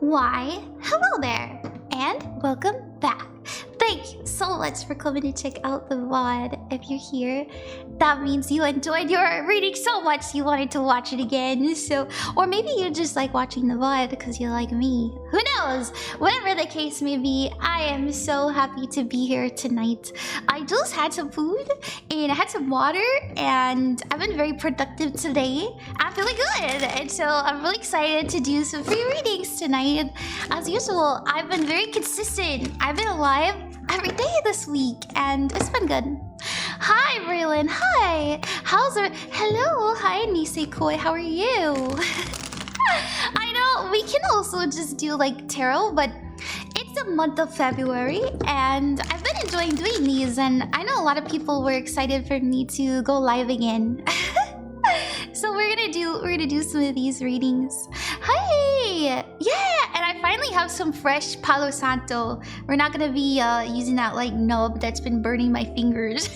Why, hello there, and welcome back. Thank you so much for coming to check out the VOD. If you're here, that means you enjoyed your reading so much you wanted to watch it again. Or maybe you just like watching the VOD because you like me. Who knows? Whatever the case may be, I am so happy to be here tonight. I just had some food and I had some water and I've been very productive today. I'm feeling good, and so I'm really excited to do some free readings tonight. As usual, I've been very consistent. I've been alive every day this week and it's been good. Hi Braylon, hi. How's it? Hello, hi Nisekoi, how are you? I know we can also just do like tarot, but it's the month of February and I've been enjoying doing these, and I know a lot of people were excited for me to go live again. So we're gonna do some of these readings. Hi! Yeah, and I finally have some fresh Palo Santo. We're not gonna be using that like nub that's been burning my fingers.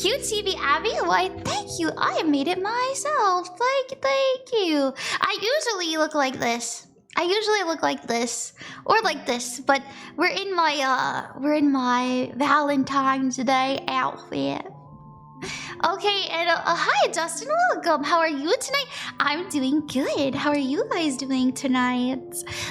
Cute TV Abby, why thank you. I made it myself. Thank you. I usually look like this. Or like this, but we're in my Valentine's Day outfit. Okay, and hi Justin, welcome. How are you tonight? I'm doing good. How are you guys doing tonight?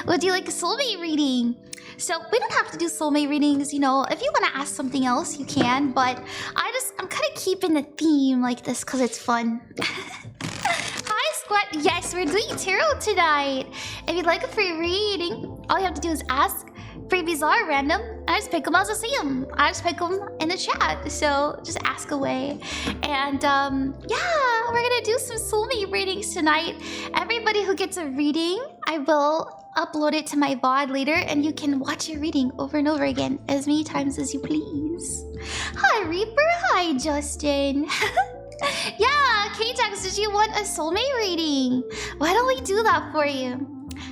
Would you like a soulmate reading? So we don't have to do soulmate readings, you know. If you want to ask something else, you can, but I'm kind of keeping the theme like this because it's fun. Hi Squat, yes, we're doing tarot tonight. If you'd like a free reading, all you have to do is ask. Freebies are random. I just pick them as I see them. I just pick them in the chat. So just ask away. And yeah, we're gonna do some soulmate readings tonight. Everybody who gets a reading, I will upload it to my VOD later, and you can watch your reading over and over again as many times as you please. Hi Reaper. Hi Justin. Yeah, KJax, did you want a soulmate reading? Why don't we do that for you?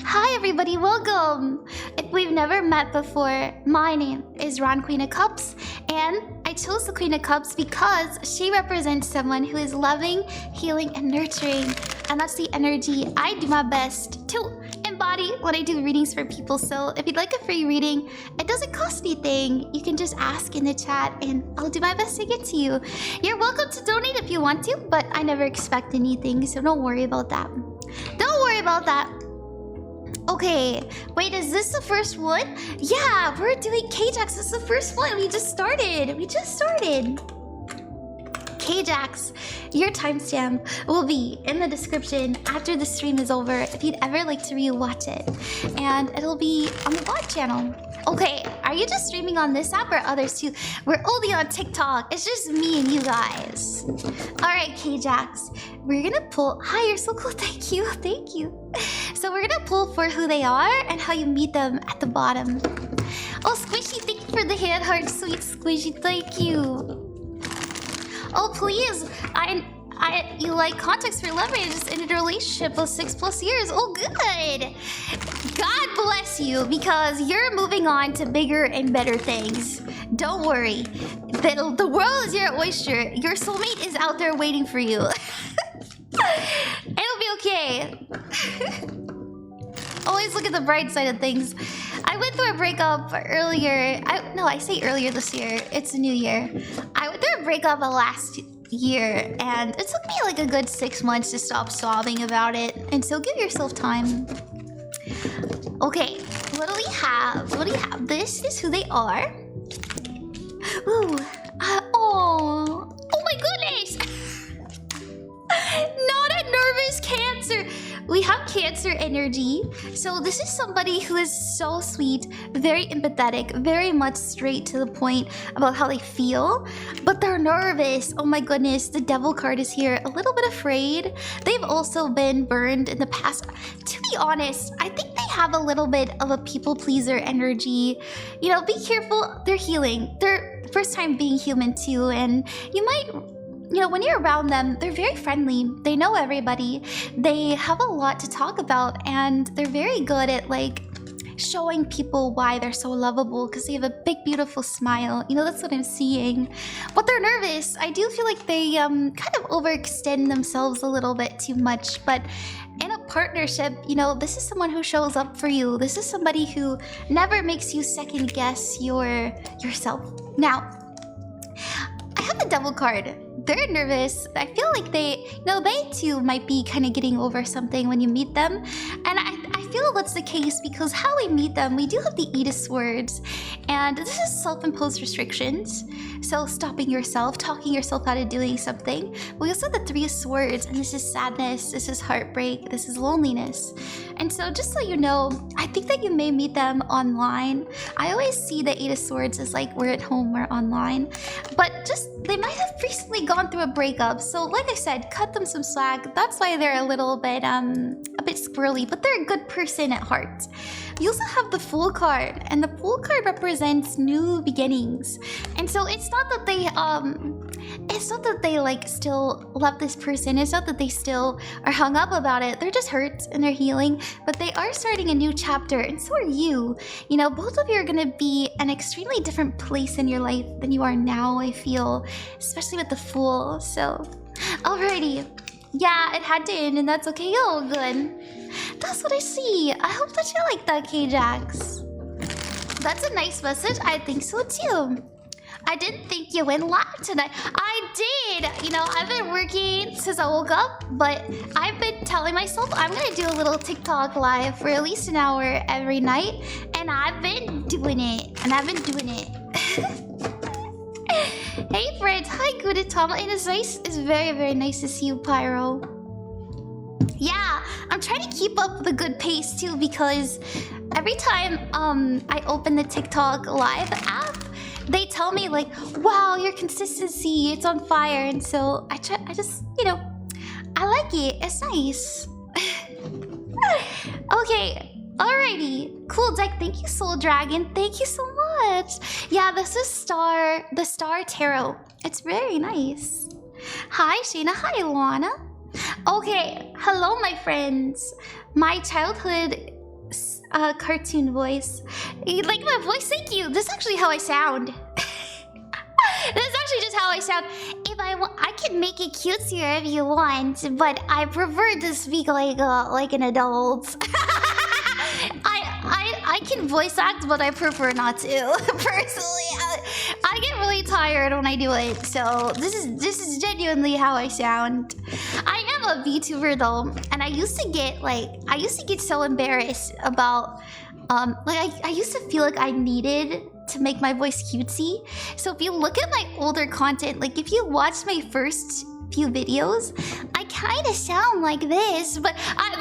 Hi everybody, welcome! If we've never met before, my name is Ron, Queen of Cups, and I chose the Queen of Cups because she represents someone who is loving, healing, and nurturing. And that's the energy I do my best to embody when I do readings for people. So if you'd like a free reading, it doesn't cost anything. You can just ask in the chat and I'll do my best to get to you. You're welcome to donate if you want to, but I never expect anything, so don't worry about that. Don't worry about that. Okay, wait, is this the first one? Yeah, we're doing KJax. This is the first one. We just started. KJax, your timestamp will be in the description after the stream is over if you'd ever like to rewatch it. And it'll be on the VOD channel. Okay, are you just streaming on this app or others too? We're only on TikTok. It's just me and you guys. Alright, KJax, we're gonna pull. Hi, you're so cool. Thank you. Thank you. So we're gonna pull for who they are and how you meet them at the bottom. Oh, Squishy, thank you for the hand heart. Sweet Squishy, thank you. Oh, please. You like context for love. I just ended a relationship of 6+ years. Oh, good. God bless you, because you're moving on to bigger and better things. Don't worry. The world is your oyster. Your soulmate is out there waiting for you. It'll be okay. Always look at the bright side of things. I went through a breakup earlier. I say earlier this year. It's a new year. I went through a breakup last year, and it took me like a good 6 months to stop sobbing about it. And so give yourself time. Okay, what do we have? What do we have? This is who they are. Ooh. Oh my goodness. Not a nervous Cancer. We have Cancer energy. So this is somebody who is so sweet, very empathetic, very much straight to the point about how they feel, but they're nervous. Oh my goodness, the Devil card is here. A little bit afraid. They've also been burned in the past. To be honest, I think they have a little bit of a people pleaser energy. You know, be careful. They're healing. They're first time being human too, and you might... You know, when you're around them, they're very friendly. They know everybody. They have a lot to talk about, and they're very good at like showing people why they're so lovable because they have a big, beautiful smile. You know, that's what I'm seeing. But they're nervous. I do feel like they kind of overextend themselves a little bit too much, but in a partnership, you know, this is someone who shows up for you. This is somebody who never makes you second guess yourself. Now, I have the Devil card. They're nervous. I feel like they too might be kind of getting over something when you meet them. And I feel that's the case because how we meet them, we do have the Eight of Swords. And this is self-imposed restrictions. So stopping yourself, talking yourself out of doing something. We also have the Three of Swords, and this is sadness, this is heartbreak, this is loneliness. And so just so you know, I think that you may meet them online. I always see the Eight of Swords as like we're at home, we're online. But just, they might have recently gone through a breakup. So like I said, cut them some slack. That's why they're a little bit squirrely, but they're a good person at heart. You also have the Fool card, and the Fool card represents new beginnings. And so it's not that they like still love this person. It's not that they still are hung up about it. They're just hurt and they're healing, but they are starting a new chapter, and so are you. You know, both of you are gonna be an extremely different place in your life than you are now, I feel, especially with the Fool. So, alrighty. Yeah, it had to end, and that's okay. Oh, good. That's what I see. I hope that you like that, KJax. That's a nice message. I think so too. I didn't think you went live tonight. I did. You know, I've been working since I woke up, but I've been telling myself I'm gonna do a little TikTok live for at least an hour every night, and I've been doing it. Hey friends, hi good Tom. It is nice. It's very, very nice to see you, Pyro. Yeah, I'm trying to keep up the good pace too, because every time I open the TikTok live app, they tell me like, wow, your consistency, it's on fire. And so I just, you know, I like it. It's nice. Okay. Alrighty, cool deck. Thank you, Soul Dragon. Thank you so much. Yeah, this is the Star Tarot. It's very nice. Hi, Shayna. Hi, Luana. Okay, hello, my friends. My childhood cartoon voice. You like my voice? Thank you. This is actually how I sound. This is actually just how I sound. If I want, I can make it cutesier if you want, but I prefer to speak like an adult. I can voice act, but I prefer not to. Personally, I get really tired when I do it. So this is genuinely how I sound. I am a VTuber though, and I used to get so embarrassed about I used to feel like I needed to make my voice cutesy. So if you look at my older content, like if you watch my first few videos, I kind of sound like this, but and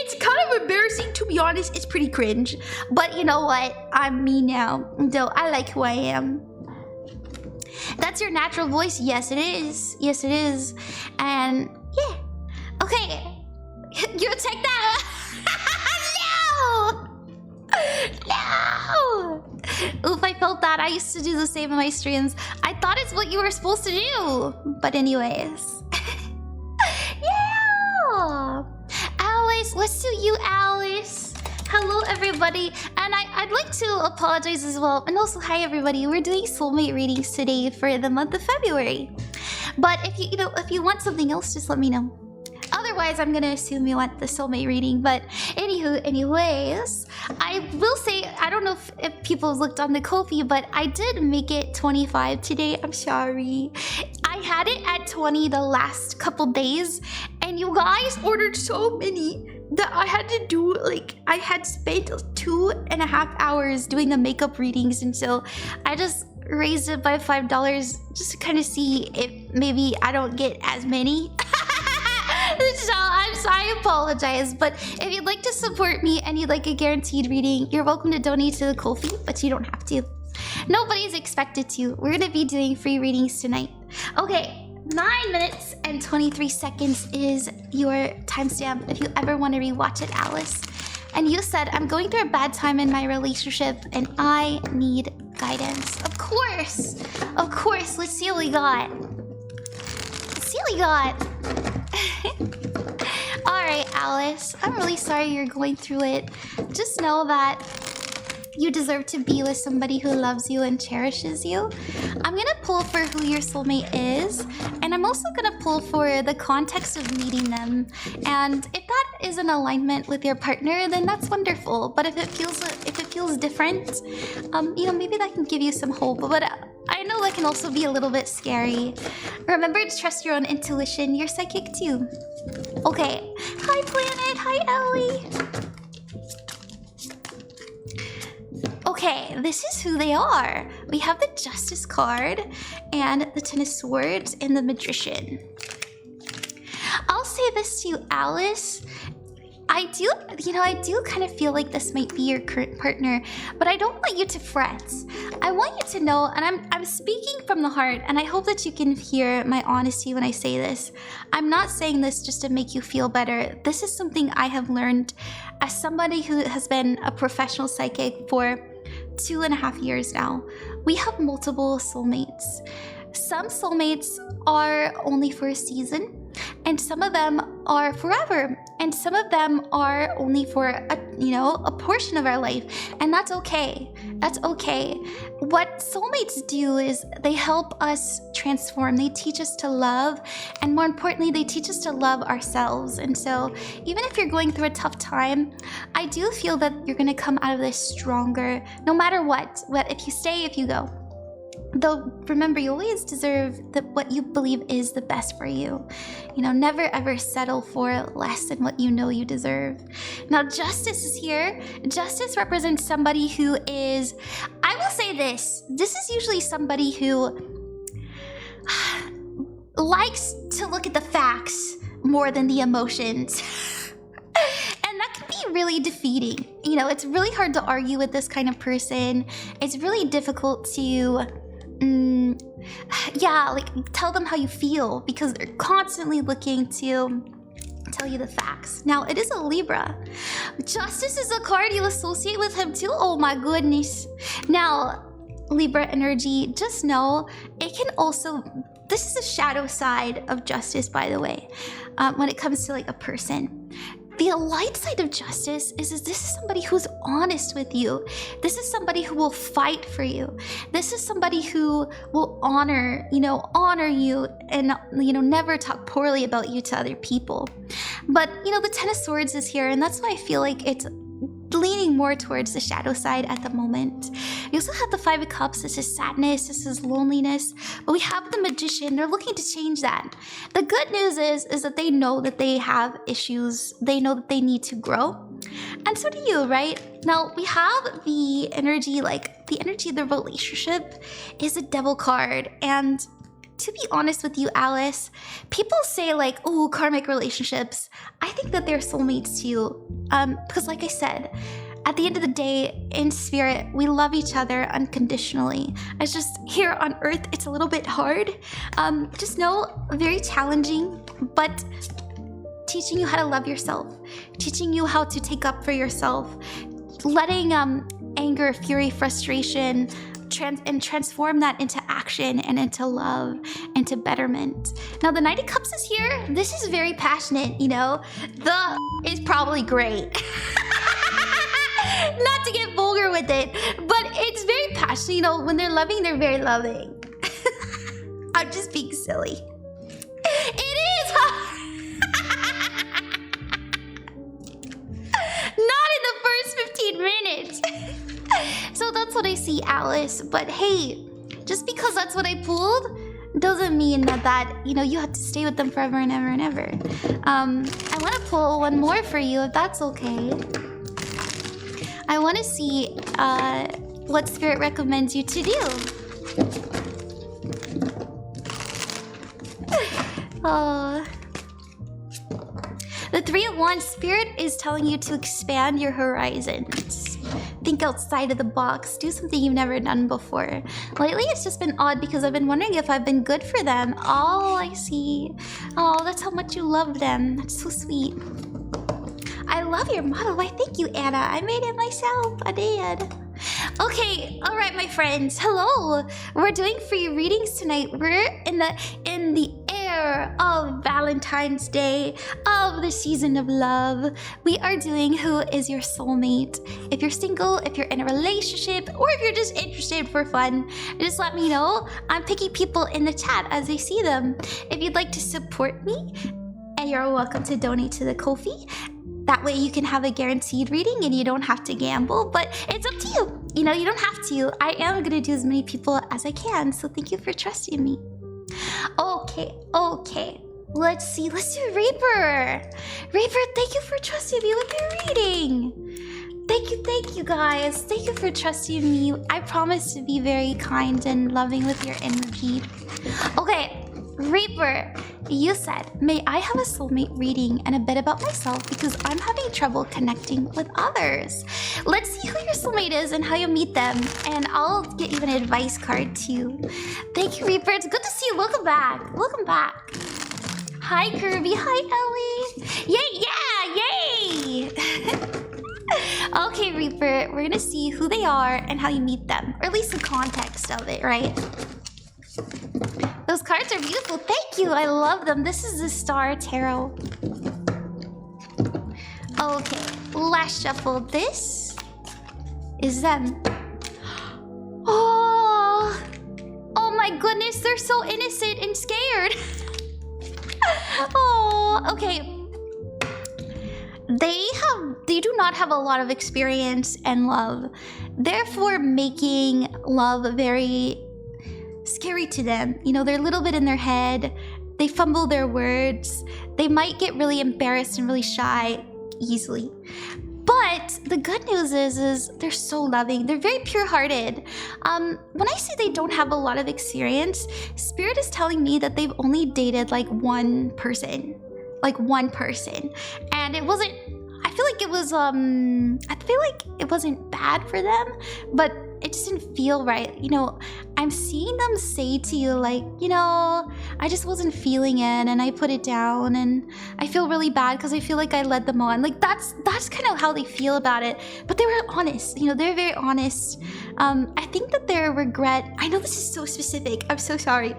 it's kind of embarrassing, to be honest. It's pretty cringe, but you know what? I'm me now, though. I like who I am. That's your natural voice. Yes, it is. Yes, it is. And yeah. Okay. You check that out. No! Oof, I felt that. I used to do the same in my streams. I thought it's what you were supposed to do. But anyways. Yeah! Alice, let's do you, Alice. Hello, everybody. And I'd like to apologize as well. And also, hi, everybody. We're doing soulmate readings today for the month of February. But if you want something else, just let me know. Otherwise, I'm gonna assume you want the soulmate reading. But anyways, I will say, I don't know if people looked on the Ko-fi, but I did make it 25 today. I'm sorry. I had it at 20 the last couple days, and you guys ordered so many that I had to do, I had spent 2.5 hours doing the makeup readings, and so I just raised it by $5 just to kind of see if maybe I don't get as many. So I apologize, but if you'd like to support me and you'd like a guaranteed reading, you're welcome to donate to the Ko-fi, but you don't have to. Nobody's expected to. We're gonna be doing free readings tonight. Okay, 9 minutes and 23 seconds is your timestamp if you ever want to rewatch it, Alice. And you said, I'm going through a bad time in my relationship and I need guidance. Of course, let's see what we got. Alright, Alice, I'm really sorry you're going through it. Just know that You deserve to be with somebody who loves you and cherishes you. I'm gonna pull for who your soulmate is, and I'm also gonna pull for the context of meeting them. And if that is in alignment with your partner, then that's wonderful. But if it feels different, you know, maybe that can give you some hope. But I know that can also be a little bit scary. Remember to trust your own intuition. You're psychic too. Okay. Hi, Planet. Hi, Ellie. Okay, this is who they are. We have the Justice card and the Ten of Swords and the Magician. I'll say this to you, Alice. I do kind of feel like this might be your current partner, but I don't want you to fret. I want you to know, and I'm speaking from the heart, and I hope that you can hear my honesty when I say this. I'm not saying this just to make you feel better. This is something I have learned as somebody who has been a professional psychic for 2.5 years now. We have multiple soulmates. Some soulmates are only for a season, and some of them are forever, and some of them are only for a portion of our life, and that's okay. That's okay. What soulmates do is they help us transform. They teach us to love, and more importantly, they teach us to love ourselves. And so even if you're going through a tough time, I do feel that you're gonna come out of this stronger, no matter what. If you stay, if you go. Though, remember, you always deserve what you believe is the best for you. You know, never ever settle for less than what you know you deserve. Now, Justice is here. Justice represents somebody who is, I will say this is usually somebody who likes to look at the facts more than the emotions. And that can be really defeating. You know, it's really hard to argue with this kind of person. It's really difficult to tell them how you feel, because they're constantly looking to tell you the facts. Now, it is a Libra. Justice is a card you associate with him too. Oh my goodness. Now, Libra energy, just know it can also, this is a shadow side of Justice, by the way, when it comes to like a person. The light side of Justice is this is somebody who's honest with you. This is somebody who will fight for you. This is somebody who will honor you and, never talk poorly about you to other people. But, the Ten of Swords is here, and that's why I feel like it's leaning more towards the shadow side at the moment. We also have the Five of Cups. This is sadness, this is loneliness, but we have the Magician. They're looking to change that. The good news is that they know that they have issues. They know that they need to grow, and so do you, right? Now we have the energy, of the relationship is a Devil card. And to be honest with you, Alice, people say like, oh, karmic relationships. I think that they're soulmates to you. Because like I said, at the end of the day, in spirit, we love each other unconditionally. It's just here on earth, it's a little bit hard. Just know, very challenging, but teaching you how to love yourself, teaching you how to take up for yourself, letting anger, fury, frustration, transform that into action and into love, into betterment. Now the Knight of Cups is here. This is very passionate, The is probably great. Not to get vulgar with it, but it's very passionate. When they're loving, they're very loving. I'm just being silly. It is, not in the first 15 minutes. So that's what I see, Alice. But hey, just because that's what I pulled doesn't mean that you have to stay with them forever and ever and ever. I want to pull one more for you, if that's okay. I want to see what Spirit recommends you to do. Oh. The Three of Wands, Spirit is telling you to expand your horizons. Think outside of the box. Do something you've never done before. Lately, it's just been odd because I've been wondering if I've been good for them. Oh, I see. Oh, that's how much you love them. That's so sweet. I love your model. Why, thank you, Anna. I made it myself. I did. Okay, all right, my friends. Hello. We're doing free readings tonight. We're in the air. honor of Valentine's Day, of the season of love, we are doing Who is Your Soulmate? If you're single, if you're in a relationship, or if you're just interested for fun, just let me know. I'm picking people in the chat as I see them. If you'd like to support me, and you're welcome to donate to the Ko-fi. That way you can have a guaranteed reading and you don't have to gamble, but it's up to you. You know, you don't have to. I am gonna do as many people as I can, so thank you for trusting me. Okay. Let's see, let's do Reaper. Reaper, thank you for trusting me with your reading. Thank you guys. Thank you for trusting me. I promise to be very kind and loving with your energy. Okay. Reaper, you said, may I have a soulmate reading and a bit about myself because I'm having trouble connecting with others. Let's see who your soulmate is and how you meet them, and I'll get you an advice card too. Thank you, Reaper. It's good to see you. Welcome back. Welcome back. Hi, Kirby. Hi, Ellie. Yay! Okay, Reaper, we're gonna see who they are and how you meet them, or at least the context of it, right? Those cards are beautiful. Thank you. I love them. This is the Star Tarot. Okay, let's shuffle. This is them. Oh my goodness. They're so innocent and scared. Oh, okay. They do not have a lot of experience and love, therefore making love very scary to them. You know, they're a little bit in their head. They fumble their words. They might get really embarrassed and really shy easily. But the good news is they're so loving. They're very pure-hearted. When I say they don't have a lot of experience, Spirit is telling me that they've only dated like one person. And it wasn't, I feel like it wasn't bad for them, but it just didn't feel right. You know, I'm seeing them say to you like, you know, I just wasn't feeling it and I put it down and I feel really bad because I feel like I led them on. Like that's kind of how they feel about it. But they were honest, you know, they're very honest. I think that their regret, I know this is so specific, I'm so sorry,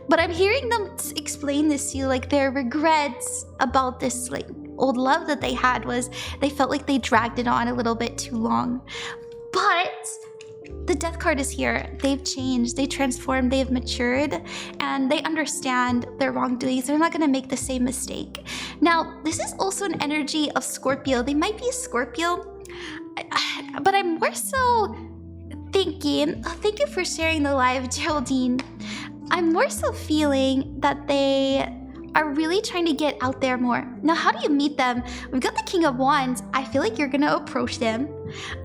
but I'm hearing them explain this to you, like their regrets about this like old love that they had was they felt like they dragged it on a little bit too long. But the Death card is here. They've changed, they transformed, they've matured, and they understand their wrongdoings. They're not going to make the same mistake. Now, this is also an energy of Scorpio. They might be a Scorpio, but I'm more so thinking, thank you for sharing the live, Geraldine. I'm more so feeling that they are really trying to get out there more. Now, how do you meet them? We've got the King of Wands. I feel like you're gonna approach them.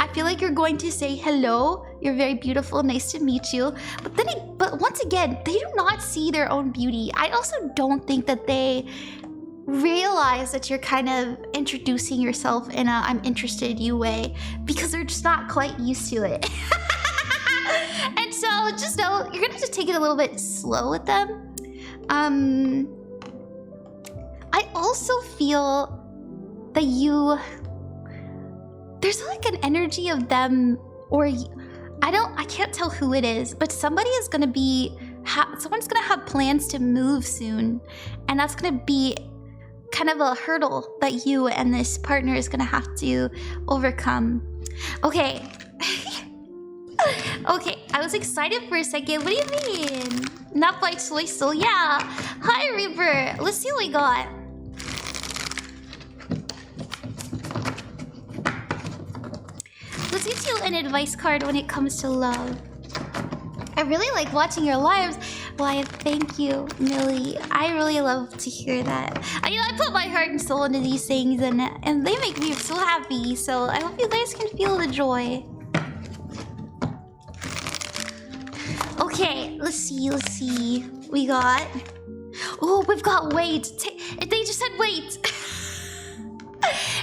I feel like you're going to say, hello, you're very beautiful, nice to meet you. But once again, they do not see their own beauty. I also don't think that they realize that you're kind of introducing yourself in a I'm interested in you way, because they're just not quite used to it. And so just know, you're gonna have to take it a little bit slow with them. I also feel that there's like an energy of them, or I can't tell who it is, but somebody is gonna be, someone's gonna have plans to move soon, and that's gonna be kind of a hurdle that you and this partner is gonna have to overcome. Okay. Okay, I was excited for a second. What do you mean? Not by choice, so yeah. Hi, Reaper. Let's see what we got. Let's get you an advice card when it comes to love. I really like watching your lives. Why, thank you, Mili. I really love to hear that. I put my heart and soul into these things, and they make me so happy. So I hope you guys can feel the joy. Okay, let's see. We got... Oh, we've got wait. They just said wait.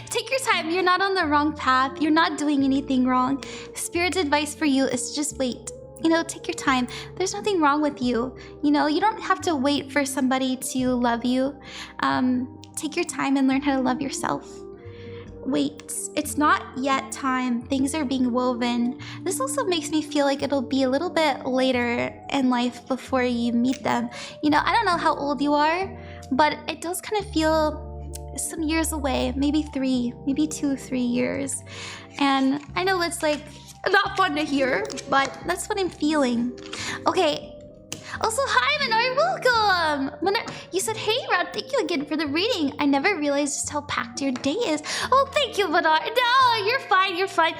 Take your time. You're not on the wrong path. You're not doing anything wrong. Spirit's advice for you is to just wait. You know, take your time. There's nothing wrong with you. You know, you don't have to wait for somebody to love you. Take your time and learn how to love yourself. Wait, it's not yet time. Things are being woven. This also makes me feel like it'll be a little bit later in life before you meet them. You know, I don't know how old you are, but it does kind of feel some years away, maybe 2, 3 years. And I know it's like not fun to hear, but that's what I'm feeling. Okay. Also, hi Manar, welcome! Manar, you said, hey Rod, thank you again for the reading. I never realized just how packed your day is. Oh, thank you, Manar. No, you're fine, you're fine.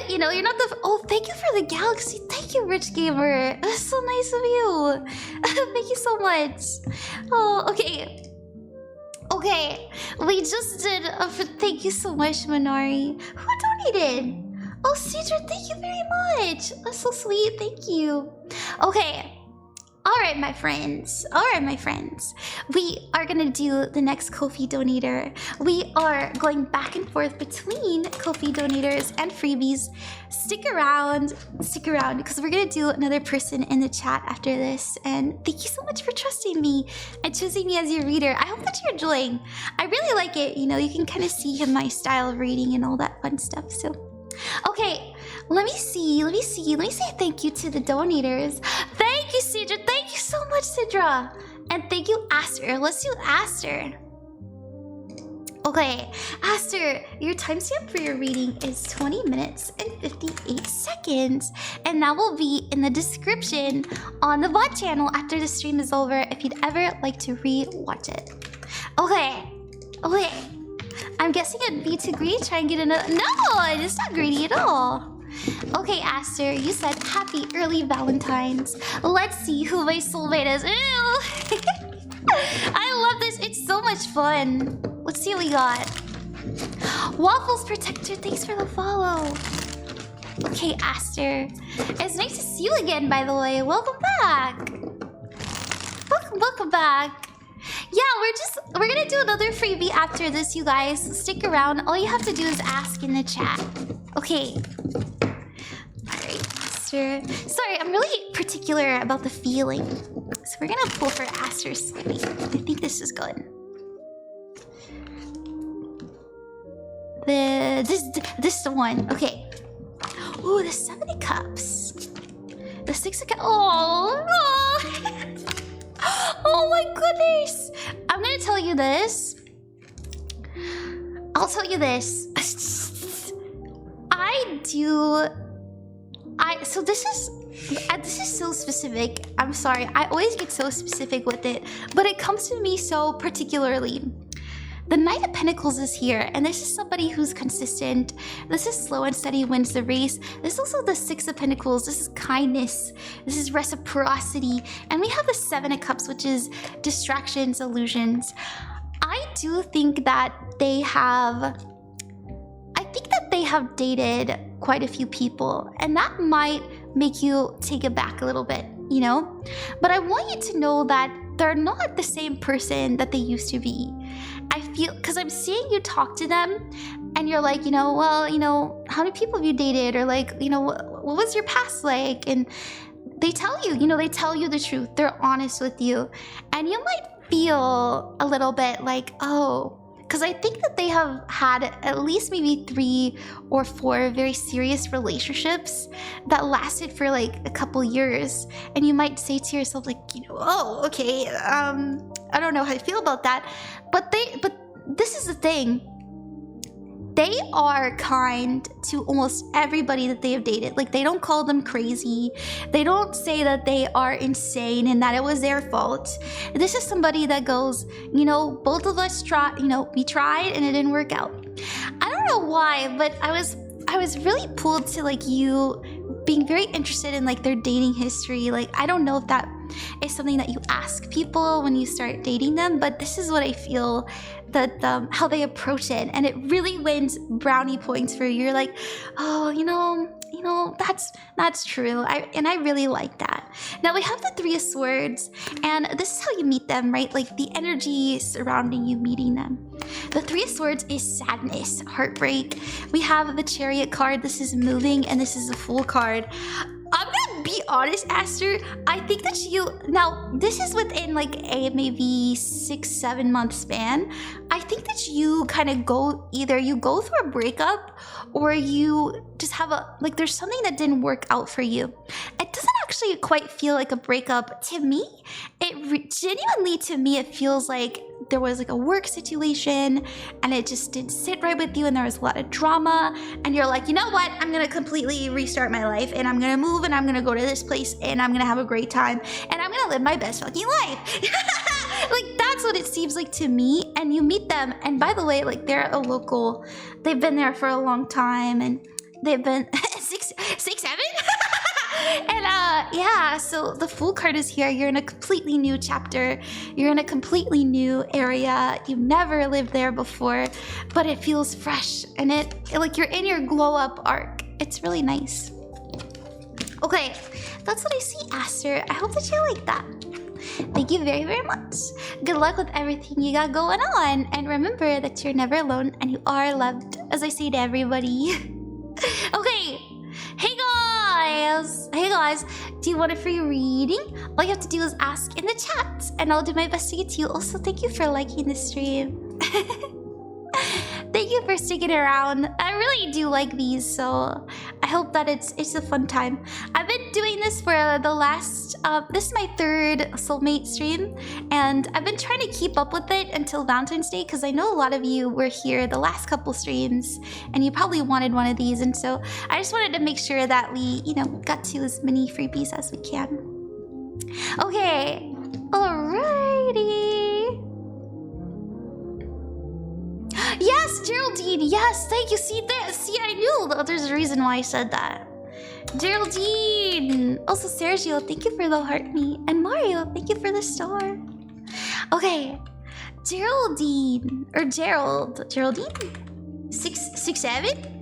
You're not the... Oh, thank you for the galaxy. Thank you, Rich Gamer. That's so nice of you. Thank you so much. Oh, okay. Okay, we just did... thank you so much, Manari. Who donated? Oh, Sidra, thank you very much. That's so sweet, thank you. Okay. Alright, my friends. We are gonna do the next Ko-fi donator. We are going back and forth between Ko-fi donators and freebies. Stick around, because we're gonna do another person in the chat after this. And thank you so much for trusting me and choosing me as your reader. I hope that you're enjoying. I really like it. You can kind of see my style of reading and all that fun stuff. So, okay. Let me see. Let me say thank you to the donators. Thank you, Sidra. Thank you so much, Sidra. And thank you, Aster. Let's do Aster. Okay, Aster, your timestamp for your reading is 20 minutes and 58 seconds. And that will be in the description on the VOD channel after the stream is over if you'd ever like to re-watch it. Okay. I'm guessing it'd be too greedy to try and get another... No, it's not greedy at all. Okay, Aster, you said happy early Valentine's. Let's see who my soulmate is. Ew! I love this. It's so much fun. Let's see what we got. Waffles Protector, thanks for the follow. Okay, Aster. It's nice to see you again, by the way. Welcome back. Welcome back. Yeah, we're gonna do another freebie after this, you guys. Stick around. All you have to do is ask in the chat. Okay. Alright, Aster. Sorry, I'm really particular about the feeling. So we're gonna pull for Aster's sleeping. I think this is good. This is the one. Okay. Ooh, the 7 of Cups. The 6 of Cups. Oh. Oh my goodness. I'm gonna tell you this. I'll tell you this. So this is so specific. I'm sorry. I always get so specific with it, but it comes to me so particularly. The Knight of Pentacles is here, and this is somebody who's consistent. This is slow and steady wins the race. This is also the 6 of Pentacles. This is kindness. This is reciprocity. And we have the 7 of Cups, which is distractions, illusions. I do think that they have dated quite a few people, and that might make you take it back a little bit, But I want you to know that they're not the same person that they used to be. I feel, because I'm seeing you talk to them and you're like, how many people have you dated? Or like, what was your past like? And they tell you, they tell you the truth. They're honest with you. And you might feel a little bit like, oh, because I think that they have had at least maybe 3 or 4 very serious relationships that lasted for like a couple years. And you might say to yourself like, oh, okay, I don't know how I feel about that. But this is the thing. They are kind to almost everybody that they have dated. Like, they don't call them crazy. They don't say that they are insane and that it was their fault. This is somebody that goes, both of us tried, we tried and it didn't work out. I don't know why, but I was really pulled to like you being very interested in like their dating history. Like, I don't know if that is something that you ask people when you start dating them, but this is what I feel that how they approach it, and it really wins brownie points for you. You're like, oh, that's true. I really like that. Now we have the 3 of Swords, and this is how you meet them, right? Like the energy surrounding you meeting them. The 3 of Swords is sadness, heartbreak. We have the Chariot card. This is moving, and this is a Fool card. I'm gonna be honest, Aster. I think that now this is within like a maybe 6-7 month span. I think that you kind of either you go through a breakup or you just have there's something that didn't work out for you. It doesn't actually quite feel like a breakup. To me, genuinely to me, it feels like there was like a work situation and it just didn't sit right with you and there was a lot of drama and you're like, you know what? I'm gonna completely restart my life and I'm gonna move and I'm gonna go to this place and I'm gonna have a great time and I'm gonna live my best fucking life. Like that's what it seems like to me. And you meet them, and by the way, like they're a local, they've been there for a long time and they've been six, seven? And yeah, so the Fool card is here. You're in a completely new chapter. You're in a completely new area. You've never lived there before, but it feels fresh and it like you're in your glow up arc. It's really nice. Okay, that's what I see, Aster. I hope that you like that. Thank you very, very much. Good luck with everything you got going on. And remember that you're never alone and you are loved, as I say to everybody. Okay. Hey guys, do you want a free reading? All you have to do is ask in the chat and I'll do my best to get to you. Also, thank you for liking the stream. Thank you for sticking around. I really do like these, so I hope that it's a fun time. I've been doing this for the last, this is my third soulmate stream, and I've been trying to keep up with it until Valentine's Day because I know a lot of you were here the last couple streams and you probably wanted one of these, and so I just wanted to make sure that we, you know, got to as many freebies as we can. Okay, alrighty. Yes, Geraldine, yes, thank you. See, I knew there's a reason why I said that. Geraldine. Also, Sergio, thank you for the heart me. And Mario, thank you for the star. Okay, Geraldine, or Geraldine? 667?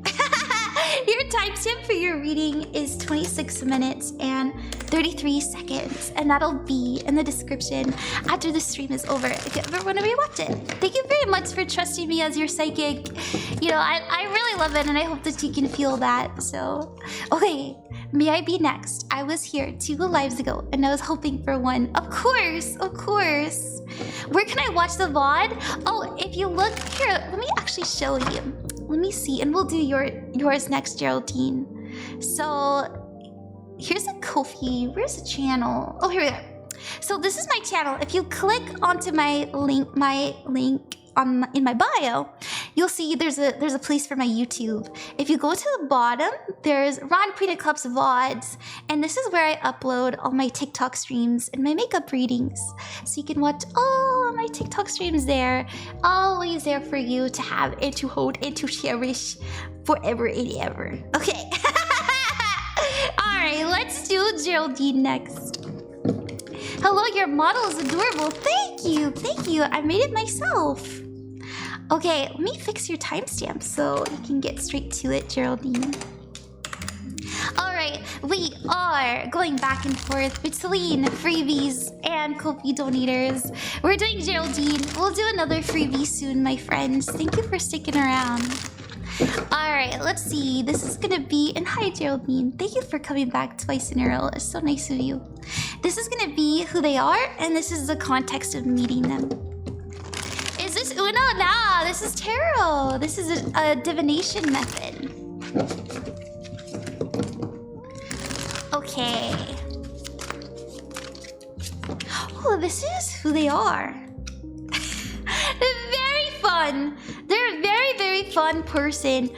Your timestamp for your reading is 26 minutes and 33 seconds, and that'll be in the description after the stream is over if you ever want to rewatch it. Thank you very much for trusting me as your psychic. You know, I really love it and I hope that you can feel that. So, okay, may I be next? I was here 2 lives ago and I was hoping for one. Of course, of course. Where can I watch the VOD? Oh, if you look here, let me actually show you. Let me see, and we'll do yours next, Geraldine. So here's a Ko-fi. Where's the channel? Oh, here we go. So this is my channel. If you click onto my link in my bio, you'll see there's a place for my YouTube. If you go to the bottom, there's Ron Queen of Cups VODs, and this is where I upload all my TikTok streams and my makeup readings. So you can watch all of my TikTok streams there, always there for you to have and to hold and to cherish forever and ever. Okay. All right, let's do Geraldine next. Hello, your model is adorable. Thank you, thank you. I made it myself. Okay, let me fix your timestamp so you can get straight to it, Geraldine. All right, we are going back and forth between freebies and Ko-fi donators. We're doing Geraldine. We'll do another freebie soon, my friends. Thank you for sticking around. All right, let's see. This is gonna be, and hi, Geraldine. Thank you for coming back twice in a row. It's so nice of you. This is gonna be who they are, and this is the context of meeting them. Is this Uno? Nah, this is tarot. This is a divination method. Okay. Oh, this is who they are. Very fun. They're a very, very fun person.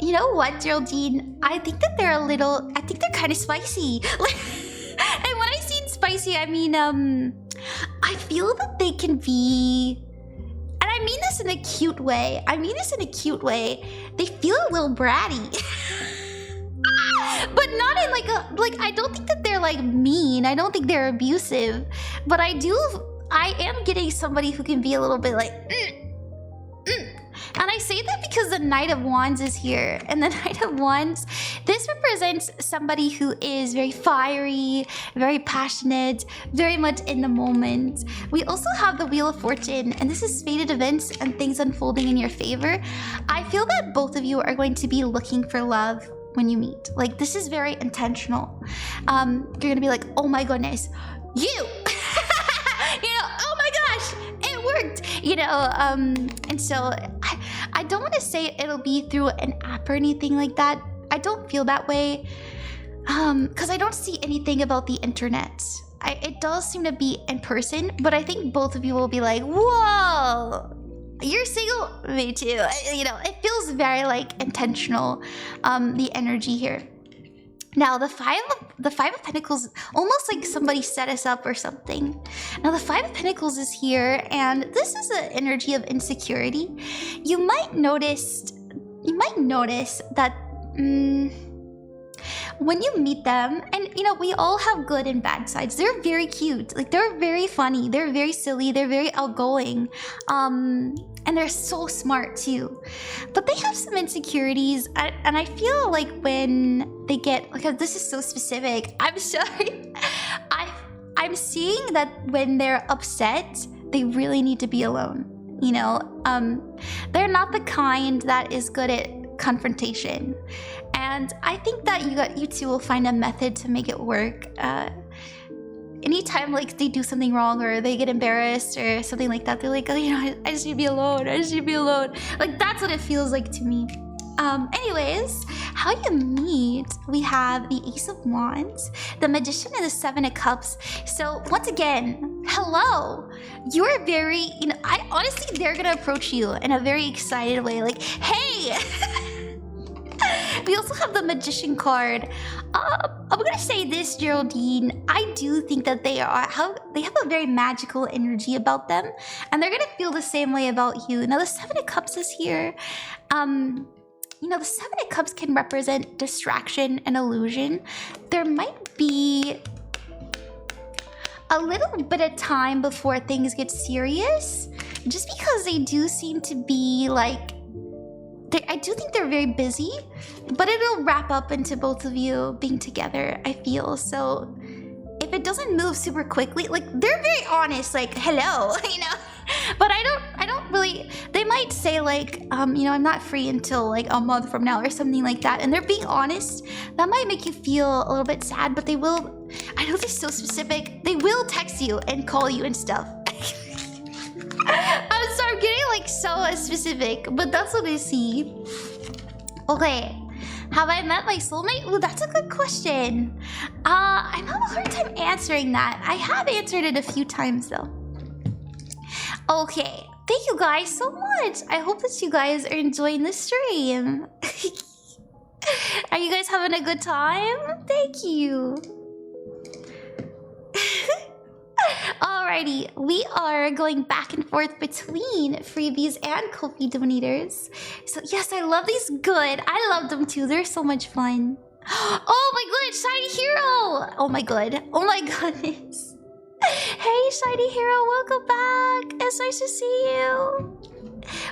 You know what, Geraldine? I think that they're kind of spicy. And when I say spicy, I mean, I feel that they can be, and I mean this in a cute way. They feel a little bratty. But not in like I don't think that they're like mean. I don't think they're abusive. But I am getting somebody who can be a little bit like, And I say that because the Knight of Wands is here. And the Knight of Wands, this represents somebody who is very fiery, very passionate, very much in the moment. We also have the Wheel of Fortune, and this is fated events and things unfolding in your favor. I feel that both of you are going to be looking for love when you meet. Like, this is very intentional. You're gonna be like, oh my goodness, you! You know, oh my gosh, it worked! You know, and so I don't want to say it'll be through an app or anything like that. I don't feel that way. Because I don't see anything about the internet. It does seem to be in person, but I think both of you will be like, whoa, you're single? Me too. You know, it feels very like intentional, the energy here. Now the five of Pentacles, almost like somebody set us up or something. Now the Five of Pentacles is here, and this is an energy of insecurity. You might notice that when you meet them, and you know, we all have good and bad sides. They're very cute, like they're very funny, they're very silly, they're very outgoing, and they're so smart too. But they have some insecurities, and I feel like when they get, like, this is so specific, I'm sorry. I'm seeing that when they're upset, they really need to be alone. You know, they're not the kind that is good at confrontation, and I think that you two will find a method to make it work. Anytime like they do something wrong or they get embarrassed or something like that, they're like, oh, you know, I just need to be alone. I just need to be alone. Like that's what it feels like to me. Anyways, how you meet, we have the Ace of Wands, the Magician, and the Seven of Cups. So once again, hello. You're very, you know, I honestly, they're gonna approach you in a very excited way, like, hey. We also have the Magician card. I'm gonna say this, Geraldine. I do think that they have a very magical energy about them, and they're gonna feel the same way about you. Now the Seven of Cups is here. You know, the Seven of Cups can represent distraction and illusion. There might be a little bit of time before things get serious, just because they do seem to be like, I do think they're very busy, but it'll wrap up into both of you being together, I feel. So if it doesn't move super quickly, like they're very honest, like, hello, you know. But I don't really, they might say like, you know, I'm not free until like a month from now or something like that. And they're being honest. That might make you feel a little bit sad, but they will, I know they're so specific, they will text you and call you and stuff. I'm sorry, I'm getting like so specific, but that's what I see. Okay, have I met my soulmate? Ooh, that's a good question. I'm having a hard time answering that. I have answered it a few times though. Okay, thank you guys so much. I hope that you guys are enjoying the stream. Are you guys having a good time? Thank you. Alrighty, we are going back and forth between freebies and Ko-fi donators. So yes, I love these good. I love them too. They're so much fun. Oh my god, Shiny Hero! Oh my god. Oh my goodness. Hey, Shiny Hero, welcome back. It's nice to see you.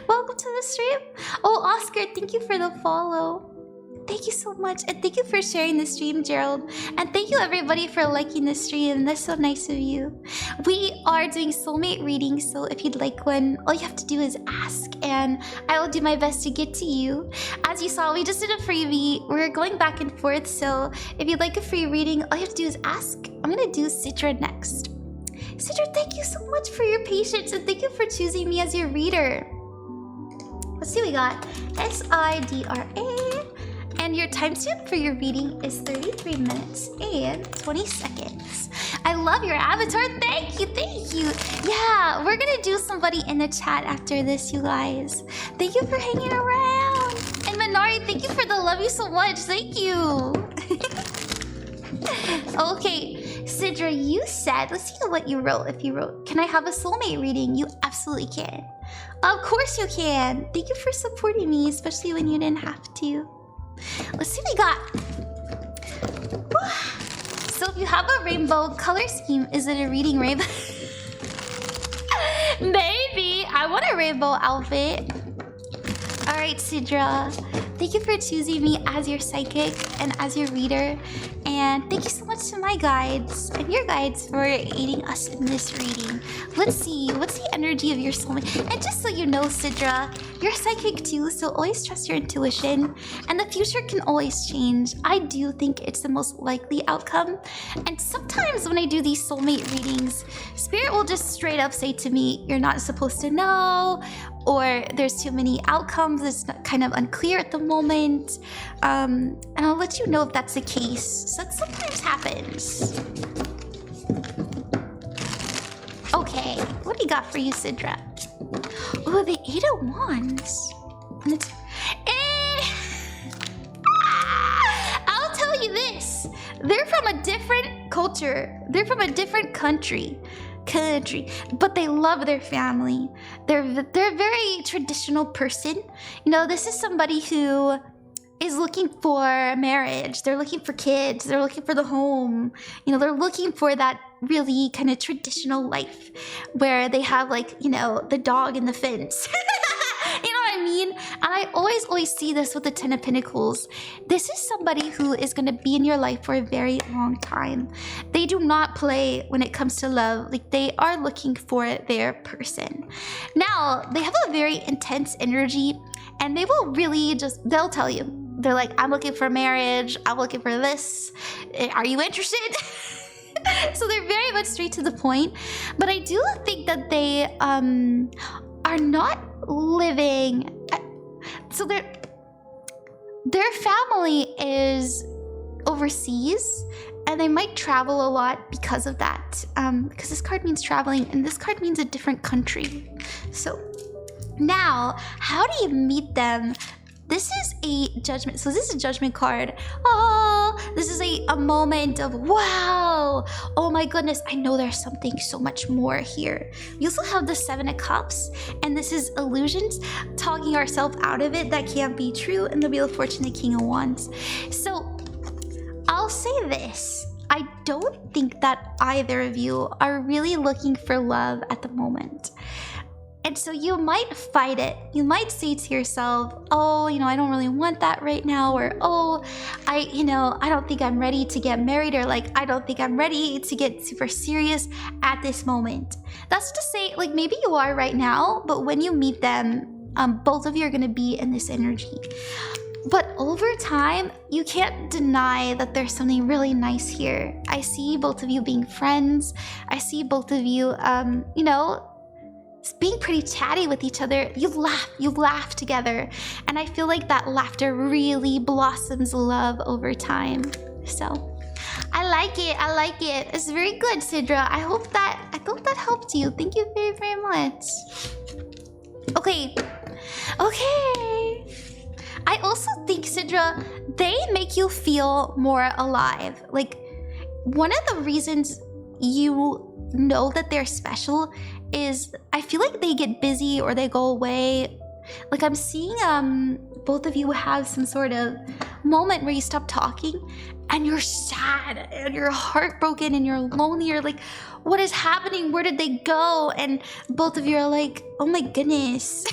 Welcome to the stream. Oh, Oscar, thank you for the follow. Thank you so much, and thank you for sharing the stream, Gerald. And thank you everybody for liking the stream. That's so nice of you. We are doing soulmate readings, so if you'd like one, all you have to do is ask, and I will do my best to get to you. As you saw, we just did a freebie. We're going back and forth, so if you'd like a free reading, all you have to do is ask. I'm gonna do Sidra next. Sidra, thank you so much for your patience, and thank you for choosing me as your reader. Let's see, we got Sidra. And your timestamp for your reading is 33 minutes and 20 seconds. I love your avatar. Thank you, thank you. Yeah, we're gonna do somebody in the chat after this, you guys. Thank you for hanging around. And Minari, thank you for the love you so much. Thank you. Okay, Sidra, you said, let's see what you wrote. If you wrote, can I have a soulmate reading? You absolutely can. Of course you can. Thank you for supporting me, especially when you didn't have to. Let's see what we got. So if you have a rainbow color scheme, is it a reading rainbow? Maybe. I want a rainbow outfit. Alright, Sidra. Thank you for choosing me as your psychic and as your reader. And thank you so much to my guides and your guides for aiding us in this reading. Let's see, what's the energy of your soulmate? And just so you know, Sidra, you're psychic too, so always trust your intuition. And the future can always change. I do think it's the most likely outcome. And sometimes when I do these soulmate readings, Spirit will just straight up say to me, you're not supposed to know, or there's too many outcomes. It's kind of unclear at the moment. And I'll let you know if that's the case. So that sometimes happens. Okay, what do you got for you, Sidra? Oh, the 8 of Wands. And it's... I'll tell you this. They're from a different culture. They're from a different country, but they love their family. They're a very traditional person. You know, this is somebody who is looking for marriage. They're looking for kids. They're looking for the home. You know, they're looking for that really kind of traditional life where they have, like, you know, the dog and the fence. You know what I mean? And I always see this with the 10 of Pentacles. This is somebody who is going to be in your life for a very long time. They do not play when it comes to love. Like, they are looking for their person. Now, they have a very intense energy, and they will really just, they'll tell you. They're like, I'm looking for marriage. I'm looking for this. Are you interested? So they're very much straight to the point. But I do think that they are not living. So their family is overseas, and they might travel a lot because of that. Because this card means traveling, and this card means a different country. So now, how do you meet them? This is a judgment. So this is a judgment card. Oh, this is a moment of wow. Oh my goodness, I know there's something so much more here. We also have the 7 of Cups, and this is illusions, talking ourselves out of it. That can't be true. And the Wheel of Fortune, the King of Wands. So I'll say this. I don't think that either of you are really looking for love at the moment. And so you might fight it. You might say to yourself, oh, you know, I don't really want that right now. Or, oh, I don't think I'm ready to get married. Or like, I don't think I'm ready to get super serious at this moment. That's to say, like, maybe you are right now, but when you meet them, both of you are going to be in this energy. But over time, you can't deny that there's something really nice here. I see both of you being friends. I see both of you, you know, being pretty chatty with each other. You laugh together. And I feel like that laughter really blossoms love over time. So I like it. It's very good, Sidra. I hope that helped you. Thank you very, very much. Okay. I also think, Sidra, they make you feel more alive. Like, one of the reasons you know that they're special is I feel like they get busy or they go away. Like, I'm seeing both of you have some sort of moment where you stop talking and you're sad and you're heartbroken and you're lonely. You're like, what is happening? Where did they go? And both of you are like, oh my goodness.